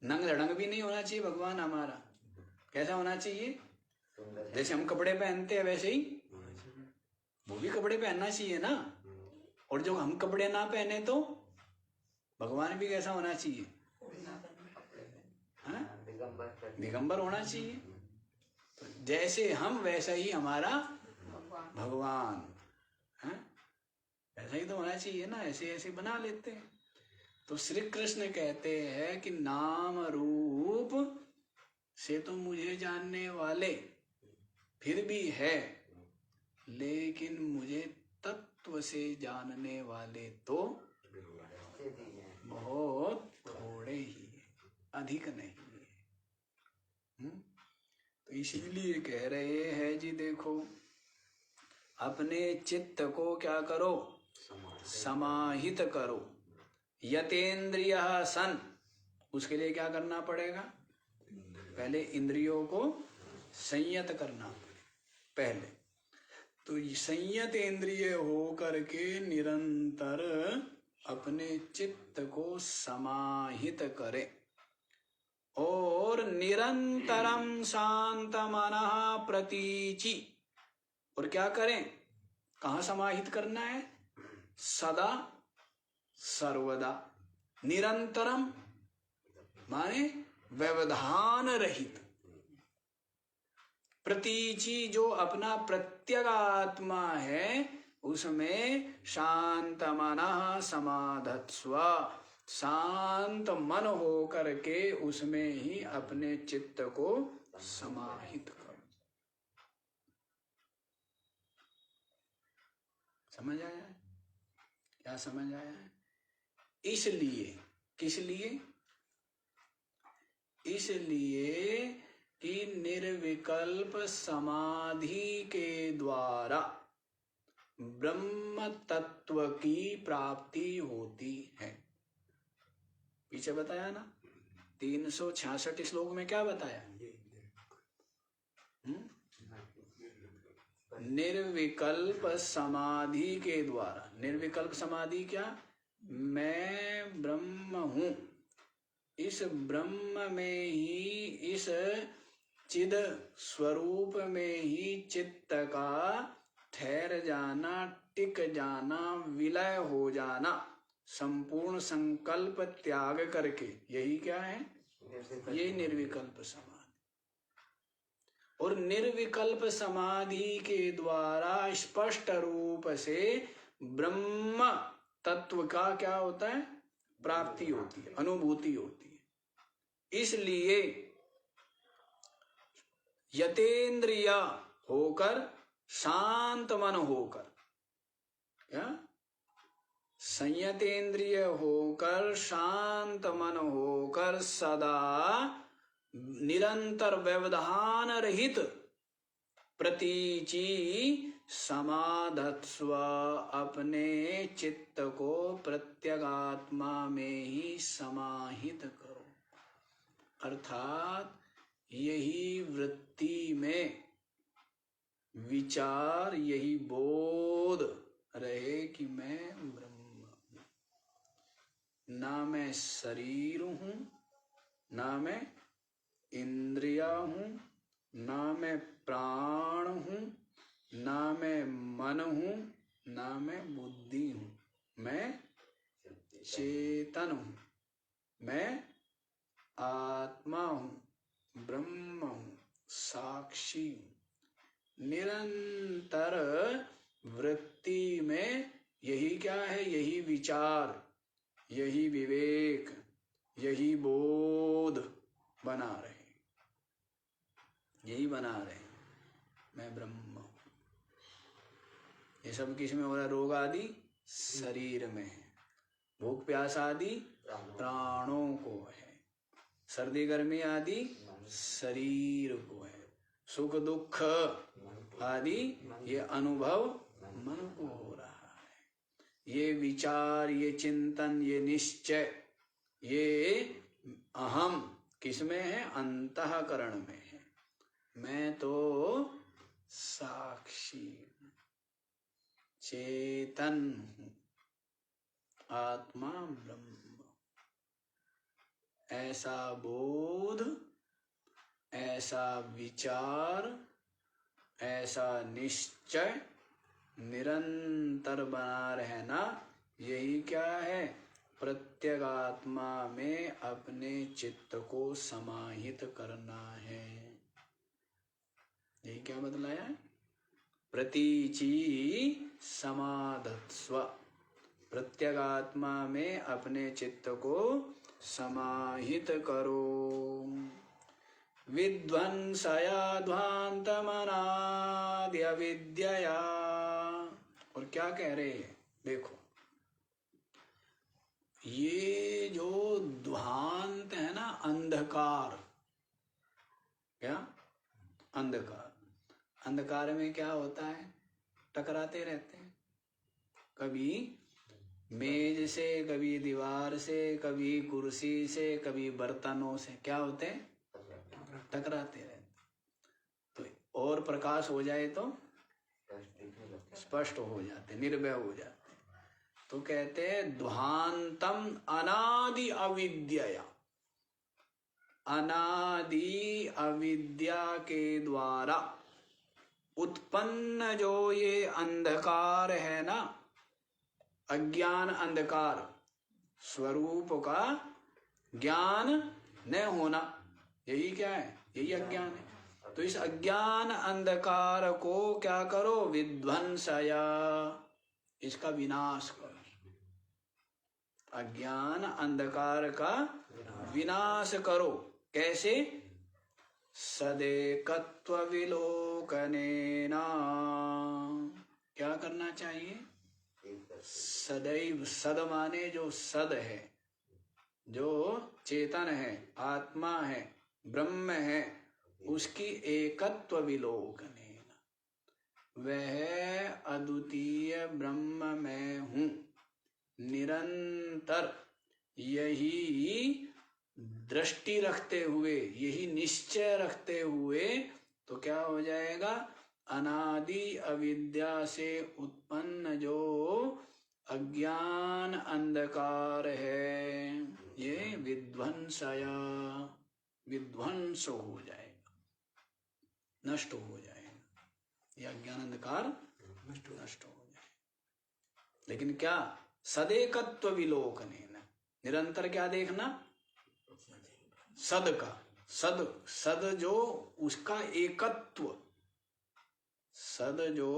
नंग लड़ंग भी नहीं होना चाहिए भगवान हमारा। कैसा होना चाहिए? जैसे हम कपड़े पहनते हैं वैसे ही वो भी कपड़े पहनना चाहिए ना। और जो हम कपड़े ना पहने तो भगवान भी कैसा होना चाहिए? हाँ? दिगंबर होना चाहिए। तो जैसे हम वैसा ही हमारा भगवान, हाँ? ऐसा ही तो होना चाहिए ना। ऐसे ऐसे बना लेते हैं। तो श्री कृष्ण कहते हैं कि नाम रूप से तो मुझे जानने वाले फिर भी है, लेकिन मुझे तत्व से जानने वाले तो बहुत थोड़े ही है, अधिक नहीं है। तो इसीलिए कह रहे हैं जी देखो, अपने चित्त को क्या करो? समाहित करो। यतेंद्रिय सन, उसके लिए क्या करना पड़ेगा? पहले इंद्रियों को संयत करना पहले। तो संयत इंद्रिय हो करके निरंतर अपने चित्त को समाहित करे और निरंतरम शांत मनः प्रतीचि। और क्या करें? कहाँ समाहित करना है? सदा सर्वदा। निरंतरम माने व्यवधान रहित। प्रतीचि जो अपना प्रत्यगात्मा है उसमें शांत मनः समाधत्स्व, शांत मन हो करके उसमें ही अपने चित्त को समाहित करो। समझ आया है? क्या समझ आया है? इसलिए, किस लिए? इसलिए कि निर्विकल्प समाधि के द्वारा ब्रह्म तत्व की प्राप्ति होती है। पीछे बताया ना, 366 श्लोक में क्या बताया? निर्विकल्प समाधि के द्वारा। निर्विकल्प समाधि क्या? मैं ब्रह्म हूं, इस ब्रह्म में ही, इस चिद स्वरूप में ही चित्त का ठहर जाना, टिक जाना, विलय हो जाना, संपूर्ण संकल्प त्याग करके, यही क्या है? ये निर्विकल्प समाधि। और निर्विकल्प समाधि के द्वारा स्पष्ट रूप से ब्रह्म तत्व का क्या होता है? प्राप्ति होती है, अनुभूति होती है। इसलिए यतेंद्रिय होकर, शांत मन होकर, क्या? संयतेंद्रिय होकर, शांत मन होकर, सदा निरंतर व्यवधान रहित प्रतीचि समाधत्स्व, अपने चित्त को प्रत्यगात्मा में ही समाहित करो। अर्थात यही वृत्ति में विचार, यही बोध रहे कि मैं ब्रह्म हूं, ना मैं शरीर हूं, ना मैं इंद्रिया हूं, ना मैं प्राण हूं, ना मैं मन हूं, ना मैं बुद्धि हूं। मैं चेतन हूं, मैं आत्मा हूं, ब्रह्म हूं, साक्षी हूं। निरंतर वृत्ति में यही क्या है? यही विचार, यही विवेक, यही बोध बना रहे, यही बना रहे, मैं ब्रह्म हूं। ये सब किस में हो रहा है? रोग आदि शरीर में है, भूख प्यास आदि प्राणों को है, सर्दी गर्मी आदि शरीर को है, सुख दुख आदि ये अनुभव मन को हो रहा है। ये विचार, ये चिंतन, ये निश्चय, ये अहम किसमें है? अंतःकरण में है। मैं तो साक्षी हूं, चेतन हूं, आत्मा ब्रह्म। ऐसा बोध, ऐसा विचार, ऐसा निश्चय निरंतर बना रहना, यही क्या है? प्रत्यगात्मा में अपने चित्त को समाहित करना है। यही क्या बतलाया है? प्रतीचि समाधत्स्व, प्रत्यगात्मा में अपने चित्त को समाहित करो। विध्वंसया ध्वान्तमनाद्य विद्यया। और क्या कह रहे हैं? देखो, ये जो ध्वांत है ना, अंधकार, क्या? अंधकार। अंधकार में क्या होता है? टकराते रहते हैं, कभी मेज से, कभी दीवार से, कभी कुर्सी से, कभी बर्तनों से। क्या होते हैं? टकराते रहते। तो और प्रकाश हो जाए तो स्पष्ट हो जाते, निर्भय हो जाते। तो कहते हैं ध्वांतम अनादि अविद्या, अनादि अविद्या के द्वारा उत्पन्न जो ये अंधकार है ना, अज्ञान अंधकार, स्वरूप का ज्ञान न होना, यही क्या है? यही अज्ञान है। तो इस अज्ञान अंधकार को क्या करो? विध्वंसया, इसका विनाश करो। अज्ञान अंधकार का विनाश करो। कैसे? सदेकत्व विलोकनेन। क्या करना चाहिए? सदैव, सद माने जो सद है, जो चेतन है, आत्मा है, ब्रह्म है, उसकी एकत्व विलोकनेन। वह अद्वितीय ब्रह्म मैं हूँ, निरंतर यही दृष्टि रखते हुए, यही निश्चय रखते हुए, तो क्या हो जाएगा? अनादि अविद्या से उत्पन्न जो अज्ञान अंधकार है, ये विध्वंसया, विध्वंस हो जाएगा, नष्ट हो जाएगा। ये अज्ञान अंधकार नष्ट हो जाएगा। लेकिन क्या? सदेकत्व विलोकनेन, निरंतर क्या देखना? सद का, सद, सद जो उसका एकत्व, सद जो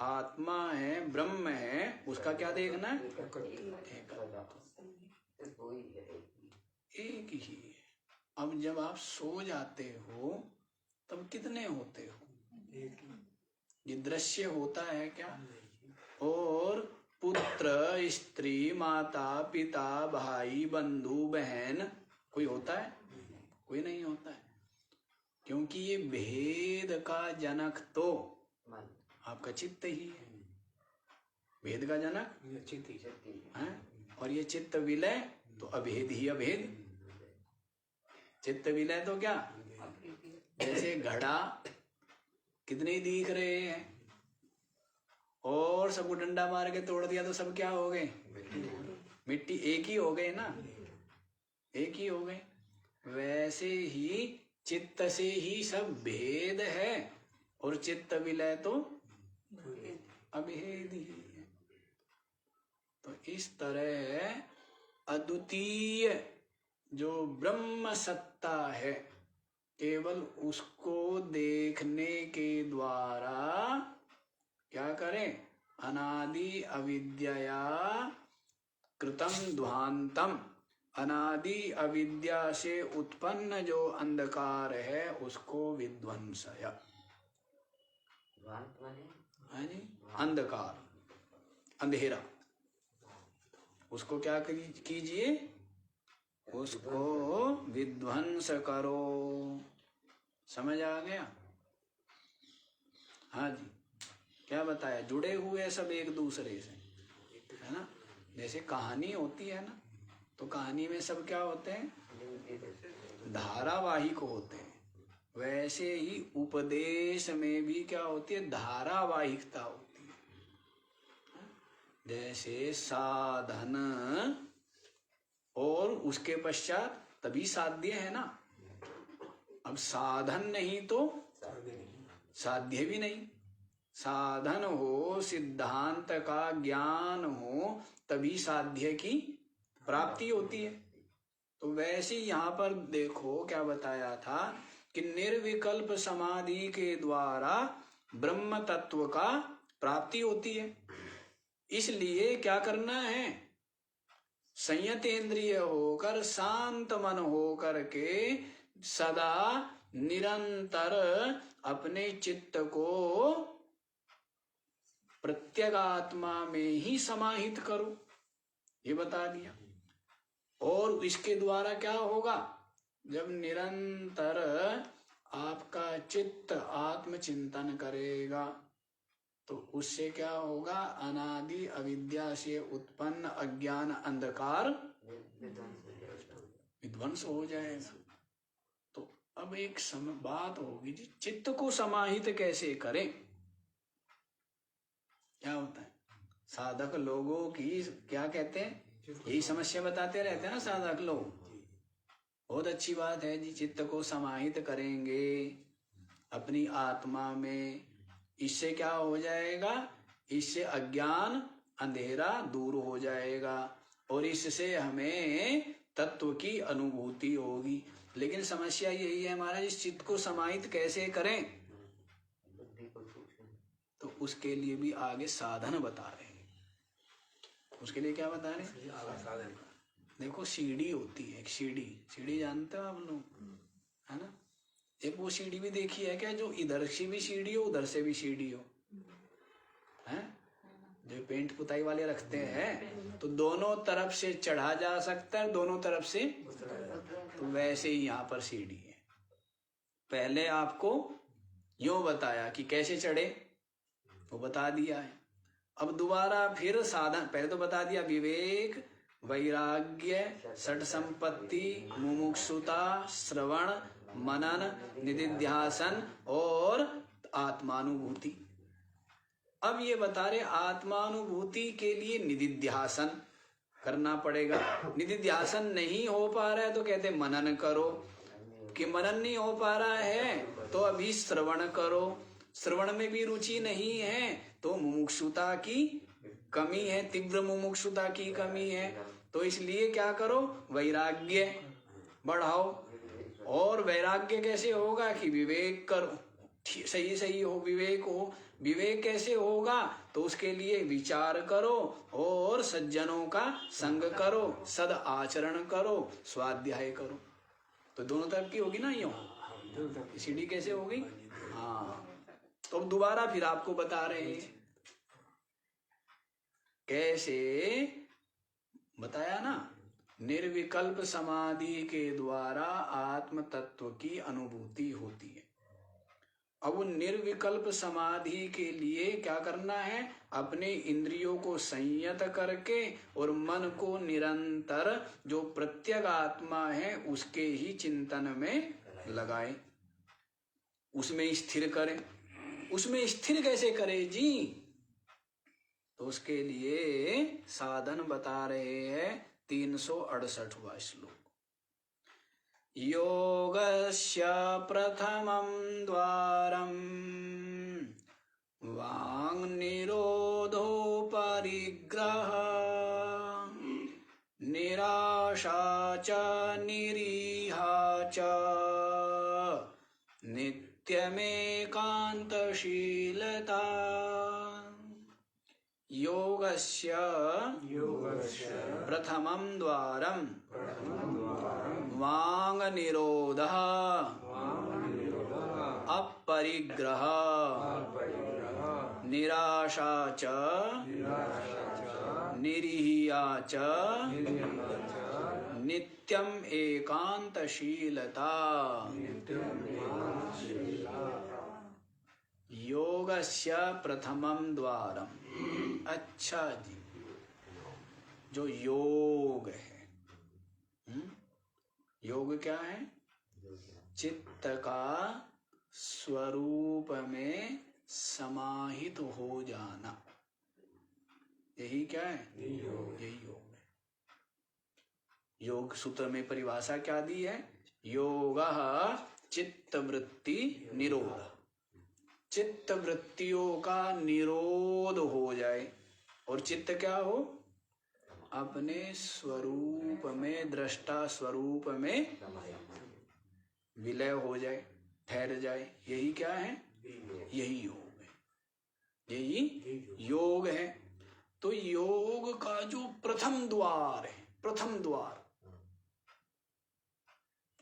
आत्मा है, ब्रह्म है, उसका क्या देखना है? एक ही है। अब जब आप सो जाते हो तब कितने होते हो? ये दृश्य होता है क्या? और पुत्र, स्त्री, माता, पिता, भाई, बंधु, बहन, कोई होता है? कोई नहीं होता है। क्योंकि ये भेद का जनक तो आपका चित्त ही है। भेद का जनक चित्त है। और ये चित्त विलय तो अभेद ही अभेद। चित्त विलय तो क्या? जैसे घड़ा कितने दिख रहे हैं और सबको डंडा मार के तोड़ दिया तो सब क्या हो गए? मिट्टी। एक ही हो गए ना, एक ही हो गए। वैसे ही चित्त से ही सब भेद है और चित्त विलय तो अभेद ही है। तो इस तरह अद्वितीय जो ब्रह्म सत्ता है, केवल उसको देखने के द्वारा क्या करें? अनादि अविद्या कृतम ध्वांतम, अनादि अविद्या से उत्पन्न जो अंधकार है उसको विध्वंसया। अंधकार, अंधेरा, उसको क्या कीजिए? उसको विध्वंस करो। समझ आ गया? हाँ जी। क्या बताया? जुड़े हुए सब एक दूसरे से, है ना? जैसे कहानी होती है ना, तो कहानी में सब क्या होते हैं? धारावाहिक होते हैं। वैसे ही उपदेश में भी क्या होती है? धारावाहिकता होती है। जैसे साधन और उसके पश्चात तभी साध्य है ना। अब साधन नहीं तो साध्य भी नहीं। साधन हो, सिद्धांत का ज्ञान हो, तभी साध्य की प्राप्ति होती है। तो वैसे यहाँ पर देखो क्या बताया था कि निर्विकल्प समाधि के द्वारा ब्रह्म तत्व का प्राप्ति होती है। इसलिए क्या करना है, संयत इंद्रिय होकर, शांत मन होकर के सदा निरंतर अपने चित्त को प्रत्यगात्मा में ही समाहित करो, ये बता दिया। और इसके द्वारा क्या होगा, जब निरंतर आपका चित्त आत्मचिंतन करेगा तो उससे क्या होगा, अनादि अविद्या से उत्पन्न अज्ञान अंधकार विध्वंस हो जाएगा। तो अब एक बात होगी जी, चित्त को समाहित कैसे करें। क्या होता है, साधक लोगों की क्या कहते हैं, यही समस्या बताते रहते हैं ना साधक लोग। बहुत अच्छी बात है जी, चित्त को समाहित करेंगे अपनी आत्मा में, इससे क्या हो जाएगा, इससे अज्ञान अंधेरा दूर हो जाएगा और इससे हमें तत्व की अनुभूति होगी। लेकिन समस्या यही है हमारा, इस चित्त को समाहित कैसे करें, तो उसके लिए भी आगे साधन बता रहे हैं। उसके लिए क्या बता रहे हैं, देखो सीढ़ी होती है, एक सीढ़ी जानते हो आप लोग, है ना। एक वो सीढ़ी भी देखी है क्या, जो इधर से भी सीढ़ी हो उधर से भी सीढ़ी हो, है जो पेंट पुताई वाले रखते हैं, तो दोनों तरफ से चढ़ा जा सकता है, दोनों तरफ से। तो वैसे ही यहाँ पर सीढ़ी है। पहले आपको यूं बताया कि कैसे चढ़े, वो बता दिया है। अब दोबारा फिर साधन, पहले तो बता दिया विवेक, वैराग्य, षट संपत्ति, मुमुक्षुता, श्रवण, मनन, निदिध्यासन और आत्मानुभूति। अब ये बता रहे आत्मानुभूति के लिए निदिध्यासन करना पड़ेगा। निदिध्यासन नहीं हो पा रहा है तो कहते मनन करो, कि मनन नहीं हो पा रहा है तो अभी श्रवण करो, श्रवण में भी रुचि नहीं है तो मुमुक्षुता की कमी है, तीव्र मुमुक्षुता की कमी है, तो इसलिए क्या करो, वैराग्य बढ़ाओ। और वैराग्य कैसे होगा कि विवेक करो, सही हो विवेक हो। विवेक कैसे होगा, तो उसके लिए विचार करो और सज्जनों का संग करो, सद आचरण करो, स्वाध्याय करो। तो दोनों तरफ की होगी ना यूं, सीढ़ी कैसे होगी। हाँ, तो दोबारा फिर आपको बता रहे हैं कैसे, बताया ना, निर्विकल्प समाधि के द्वारा आत्म तत्व की अनुभूति होती है। अब निर्विकल्प समाधि के लिए क्या करना है, अपने इंद्रियों को संयत करके और मन को निरंतर जो प्रत्यग आत्मा है उसके ही चिंतन में लगाए, उसमें स्थिर करें। उसमें स्थिर कैसे करें जी, तो उसके लिए साधन बता रहे हैं 368वां श्लोक। योगस्य प्रथमं द्वारं वाङ् निरोधो परिग्रह, निराशा च निरीहा च, नित्यमेकान्तशीलता। योगस्य प्रथमं द्वारं वाङ् निरोधः अपरिग्रह, निराशा च निरीहा च, नित्यम एकांतशीलता। योगस्य प्रथमं द्वारम, अच्छा जी, जो योग है, योग क्या है, चित्त का स्वरूप में समाहित हो जाना, यही क्या है, यही योग है। योग सूत्र में परिभाषा क्या दी है, योगः चित्त वृत्ति निरोध, चित्त वृत्तियों का निरोध हो जाए और चित्त क्या हो, अपने स्वरूप में, दृष्टा स्वरूप में विलय हो जाए, ठहर जाए। यही क्या है, यही योग है, यही योग है। तो योग का जो प्रथम द्वार है, प्रथम द्वार,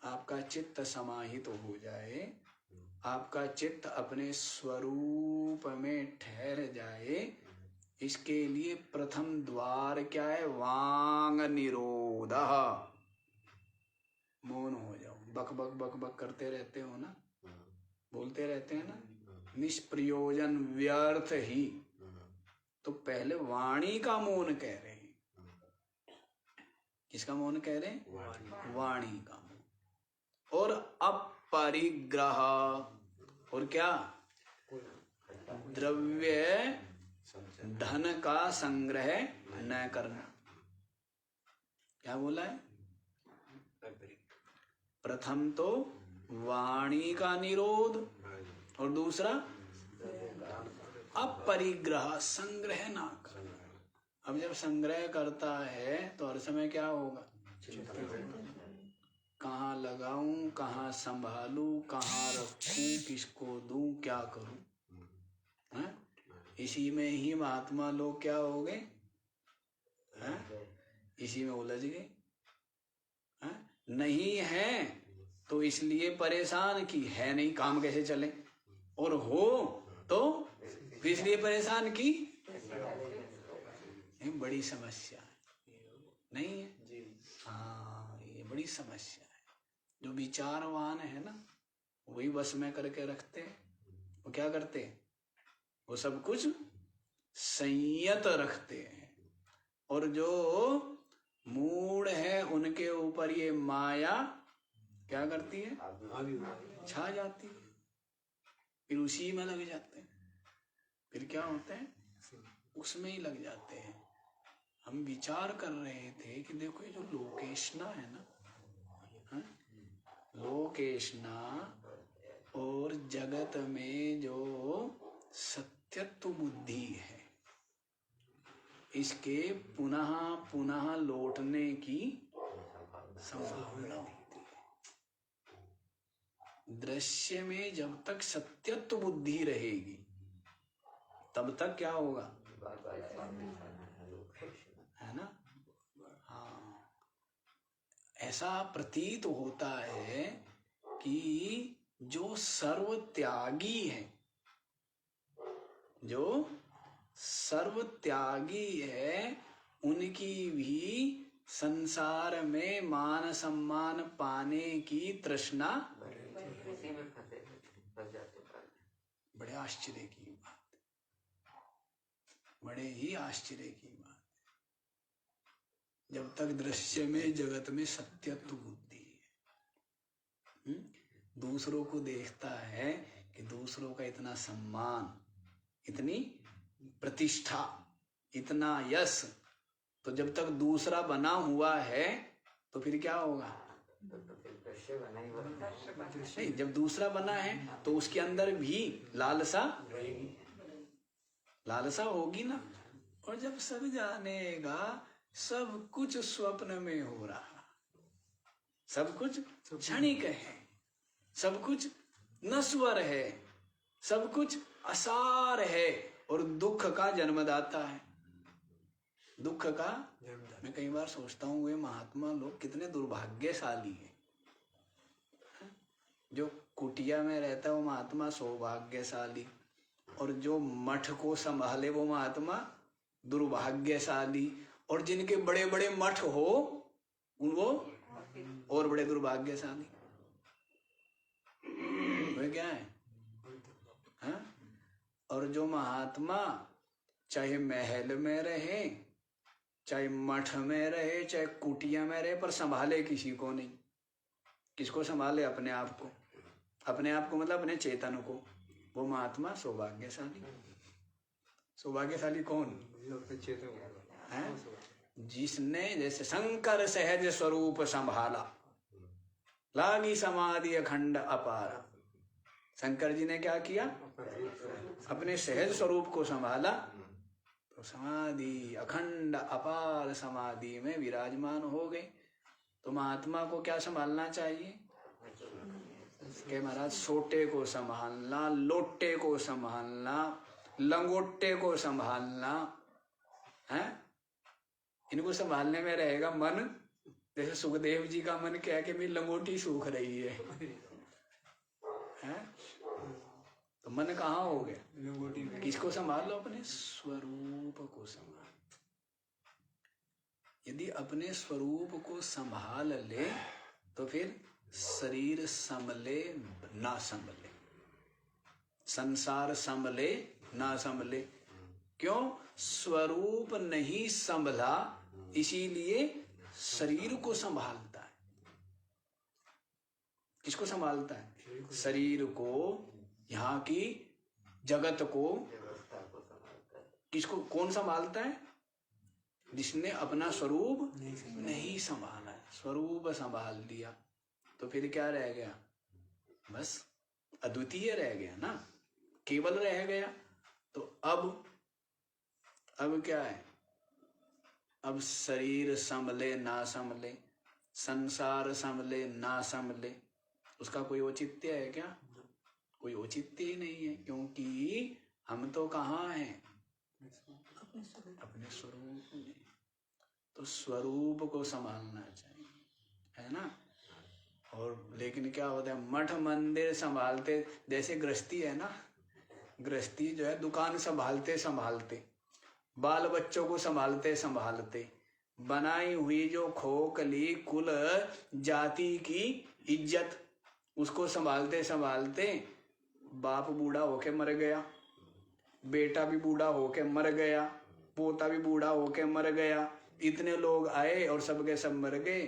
आपका चित्त समाहित हो जाए, आपका चित्त अपने स्वरूप में ठहर जाए, इसके लिए प्रथम द्वार क्या है, वांग निरोध। मौन हो जाओ, बक बक बक बक करते रहते हो ना, बोलते रहते हैं ना, निष्प्रयोजन व्यर्थ ही। तो पहले वाणी का मौन कह रहे हैं। किसका मौन कह रहे हैं, वाणी का मौन। और अपरिग्रह, और क्या, द्रव्य धन का संग्रह न करना। क्या बोला है, प्रथम तो वाणी का निरोध और दूसरा अपरिग्रह, संग्रह ना करना। अब जब संग्रह करता है तो हर समय क्या होगा, कहाँ लगाऊं, कहाँ संभालूं, कहाँ रखूं, किसको दूं, क्या करूं, है? इसी में ही महात्मा लोग क्या हो गए, इसी में उलझ गए। नहीं है तो इसलिए परेशान कि है नहीं, काम कैसे चले, और हो तो फिर इसलिए परेशान की। ये बड़ी समस्या है, नहीं है? हाँ, ये बड़ी समस्या है। जो विचारवान है ना, वही बस में करके रखते हैं। वो क्या करते हैं, वो सब कुछ संयत रखते हैं, और जो मूढ़ है उनके ऊपर ये माया क्या करती है, छा जाती है, फिर उसी में लग जाते हैं। फिर क्या होते हैं, उसमें ही लग जाते हैं। हम विचार कर रहे थे कि देखो ये जो लोकेशना है ना, लोकेशना और जगत में जो सत्यत्व बुद्धि है, इसके पुनः पुनः लौटने की संभावना होती है। दृश्य में जब तक सत्यत्व बुद्धि रहेगी तब तक क्या होगा, है ना? हाँ, ऐसा प्रतीत होता है कि जो सर्व त्यागी है, जो सर्व त्यागी है, उनकी भी संसार में मान सम्मान पाने की तृष्णा। बड़े आश्चर्य की बात, बड़े ही आश्चर्य की बात। जब तक दृश्य में जगत में सत्यत्व बुद्धि है, दूसरों को देखता है कि दूसरों का इतना सम्मान, इतनी प्रतिष्ठा, इतना यश, तो जब तक दूसरा बना हुआ है तो फिर क्या होगा, नहीं, जब दूसरा बना है तो उसके अंदर भी लालसा, लालसा होगी ना। और जब सब जानेगा सब कुछ स्वप्न में हो रहा, सब कुछ क्षणिक है, सब कुछ नश्वर है, सब कुछ असार है, और दुख का जन्मदाता है। दुख का, मैं कई बार सोचता हूँ वे महात्मा लोग कितने दुर्भाग्यशाली हैं। जो कुटिया में रहता है वो महात्मा सौभाग्यशाली, और जो मठ को संभाले वो महात्मा दुर्भाग्यशाली, और जिनके बड़े बड़े मठ हो वो और बड़े दुर्भाग्यशाली। वे क्या है, हाँ? और जो महात्मा चाहे महल में रहे, चाहे मठ में रहे, चाहे कुटिया में रहे, पर संभाले किसी को नहीं। किसको संभाले, अपने आप को। अपने आप को मतलब अपने चेतन को। वो महात्मा सौभाग्यशाली। सौभाग्यशाली कौन है, जिसने जैसे शंकर सहज स्वरूप संभाला, लागी समाधि अखंड अपार। शंकर जी ने क्या किया? अपने सहज स्वरूप को संभाला तो समाधि अखंड अपार समाधि में विराजमान हो गए। तो महात्मा को क्या संभालना चाहिए कि महाराज सोटे को संभालना, लोटे को संभालना, लंगोटे को संभालना है। इनको संभालने में रहेगा मन। जैसे सुखदेव जी का मन क्या है कि मेरी लंगोटी सूख रही है? तो मन कहाँ हो गया? किसको संभालो? अपने स्वरूप को संभाल। यदि अपने स्वरूप को संभाल ले तो फिर शरीर संभले ना संभले, संसार संभले ना संभले। क्यों? स्वरूप नहीं संभला, इसीलिए शरीर को संभालता है। किसको संभालता है? शरीर को, यहाँ की जगत को। किसको? कौन संभालता है? जिसने अपना स्वरूप नहीं संभाला है। स्वरूप संभाल लिया तो फिर क्या रह गया? बस अद्वितीय रह गया ना, केवल रह गया। तो अब क्या है? अब शरीर संभले ना संभले, संसार संभले ना संभले, उसका कोई औचित्य है क्या? कोई औचित्य ही नहीं है। क्योंकि हम तो कहाँ हैं? अपने स्वरूप में। तो स्वरूप को संभालना चाहिए, है ना। और लेकिन क्या होता है? मठ मंदिर संभालते, जैसे गृहस्थी है ना, गृहस्थी जो है दुकान संभालते संभालते, बाल बच्चों को संभालते संभालते, बनाई हुई जो खोखली कुल जाति की इज्जत, उसको संभालते संभालते बाप बूढ़ा होके मर गया, बेटा भी बूढ़ा होके मर गया, पोता भी बूढ़ा होके मर गया। इतने लोग आए और सबके सब मर गए।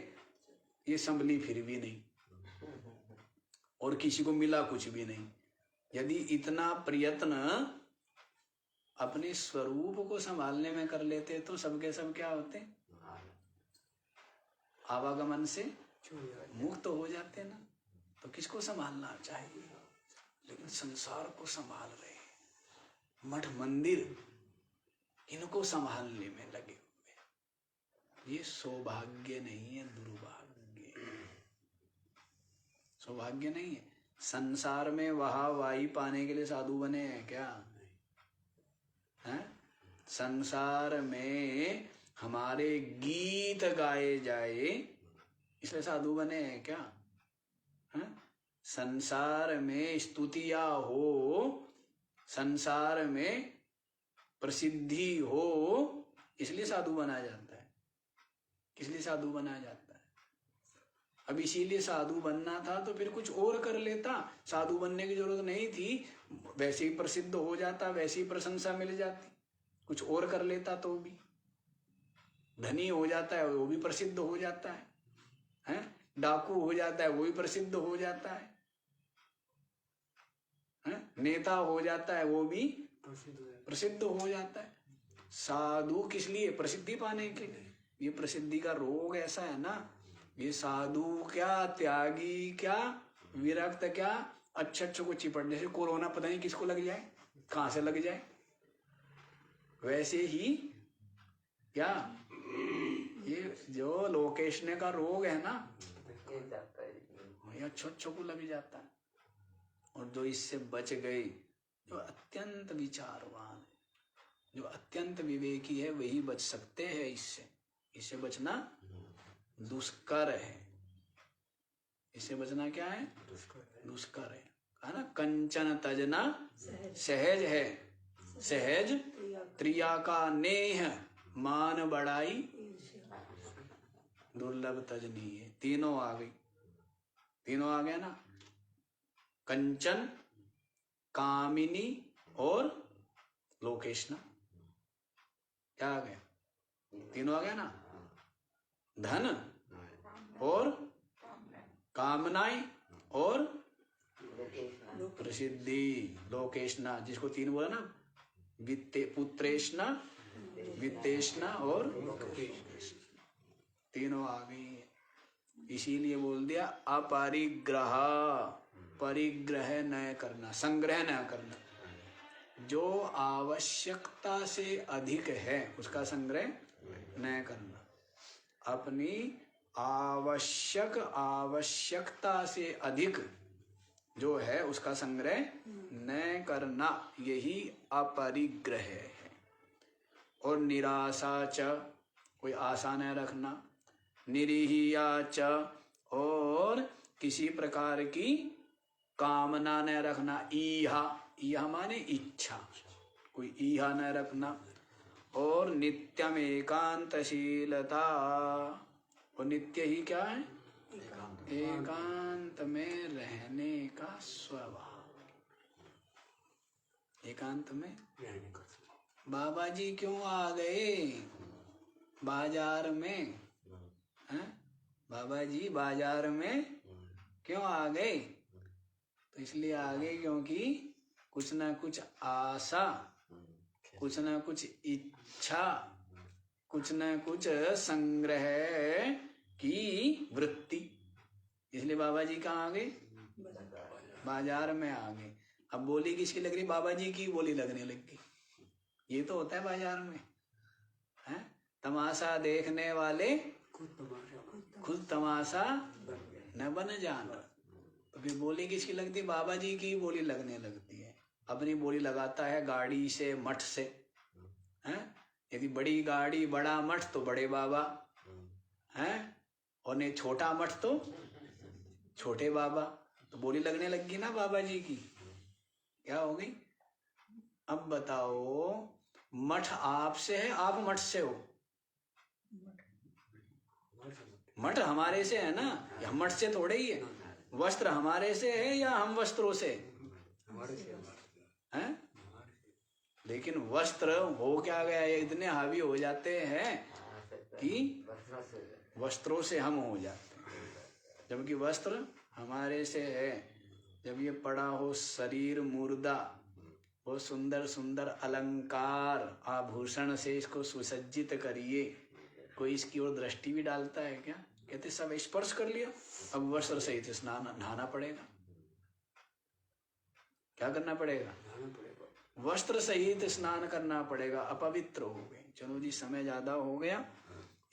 ये संभली फिर भी नहीं और किसी को मिला कुछ भी नहीं। यदि इतना प्रयत्न अपने स्वरूप को संभालने में कर लेते तो सबके सब क्या होते? आवागमन से मुक्त हो जाते ना। तो किसको संभालना चाहिए? लेकिन संसार को संभाल रहे, मठ मंदिर इनको संभालने में लगे हुए। ये सौभाग्य नहीं है, दुर्भाग्य। सौभाग्य नहीं है। संसार में वाहवाही पाने के लिए साधु बने हैं क्या? हैं? संसार में हमारे गीत गाए जाए इसलिए साधु बने हैं क्या? हैं? संसार में स्तुतियां हो, संसार में प्रसिद्धि हो, इसलिए साधु बनाया जाता है। किस लिए साधु बनाया जाता है? अब इसीलिए साधु बनना था तो फिर कुछ और कर लेता। साधु बनने की जरूरत नहीं थी, वैसे ही प्रसिद्ध हो जाता, वैसे ही प्रशंसा मिल जाती। कुछ और कर लेता तो भी धनी हो जाता है, वो भी प्रसिद्ध हो जाता है, हैं? डाकू हो जाता है, वो भी प्रसिद्ध हो जाता है, हैं? नेता हो जाता है, वो भी प्रसिद्ध हो जाता है। साधु किस लिए? प्रसिद्धि पाने के लिए। ये प्रसिद्धि का रोग ऐसा है ना, ये साधु क्या, त्यागी क्या, विरक्त क्या, अच्छे को चिपट। जैसे कोरोना पता नहीं किसको लग जाए, कहां से लग जाए, वैसे ही क्या ये जो लोकेशने का रोग है ना, ये अच्छो को लग जाता है। और जो इससे बच गए, जो अत्यंत विचारवान, जो अत्यंत विवेकी है, वही बच सकते हैं इससे। इससे बचना दुष्कर है। इससे बचना क्या है? दुष्कर है। कहा ना, कंचन तजना सहज है, सहज त्रिया का नेह, मान बढ़ाई दुर्लभ तजनी है। तीनों आ गई, तीनों आ गया ना, कंचन, कामिनी और लोकेशना। क्या आ गया? तीनों आ गया ना। धन और कामनाएं और प्रसिद्धि, लोकेशना, जिसको तीन बोला ना, पुत्रेशना, वित्तेशना और तीनों आ गई है। इसीलिए बोल दिया अपरिग्रह, परिग्रह न करना, संग्रह न करना। जो आवश्यकता से अधिक है उसका संग्रह न करना। अपनी आवश्यकता से अधिक जो है उसका संग्रह न करना, यही अपरिग्रह है। और निराशा च, कोई आशा न रखना। निरीहिया च, और किसी प्रकार की कामना न रखना। ईहा, ईहा माने इच्छा, कोई ईहा न रखना। और नित्यम एकांतशीलता, और नित्य ही क्या है? एकांत में रहने का स्वभाव। एकांत में रहने का। बाबा जी क्यों आ गए बाजार में? हैं? बाबा जी बाजार में क्यों आ गए? तो इसलिए आ गए क्योंकि कुछ ना कुछ आशा, कुछ ना कुछ इच्छा, कुछ ना कुछ संग्रह की वृत्ति। इसलिए बाबा जी कहाँ आ गए? बाजार में आ गए। अब बोली किसकी लग रही? बाबा जी की बोली लगने लग गई। ये तो होता है बाजार में, हैं? तमाशा देखने वाले खुद तमाशा न बन जाना। तो फिर बोली किसकी लगती? बाबा जी की बोली लगने लगती है। अपनी बोली लगाता है गाड़ी से, मठ से, हैं? यदि बड़ी गाड़ी बड़ा मठ तो बड़े बाबा, हैं? और नहीं छोटा मठ तो छोटे बाबा। तो बोली लगने लगी ना बाबा जी की। क्या हो गई? अब बताओ, मठ आपसे है, आप मठ से हो? मठ हमारे से है ना, या मठ से थोड़े ही है। वस्त्र हमारे से है या हम वस्त्रों से हैं? लेकिन वस्त्र हो क्या गया, इतने हावी हो जाते हैं कि वस्त्रों से हम हो जाते हैं, जबकि वस्त्र हमारे से है। जब ये पड़ा हो शरीर मुर्दा, वो सुंदर सुंदर अलंकार आभूषण से इसको सुसज्जित करिए, कोई इसकी ओर दृष्टि भी डालता है क्या? कहते सब स्पर्श कर लिया, अब वस्त्र सहित स्नान नहाना पड़ेगा। क्या करना पड़ेगा? वस्त्र सहित स्नान करना पड़ेगा, अपवित्र हो गए। चलो जी, समय ज्यादा हो गया,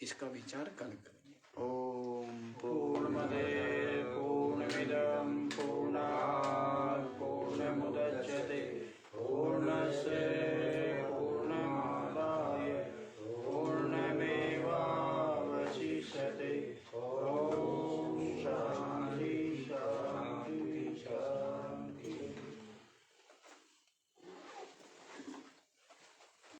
इसका विचार कल करेंगे। ओम पूर्णमदे पूर्णमिदं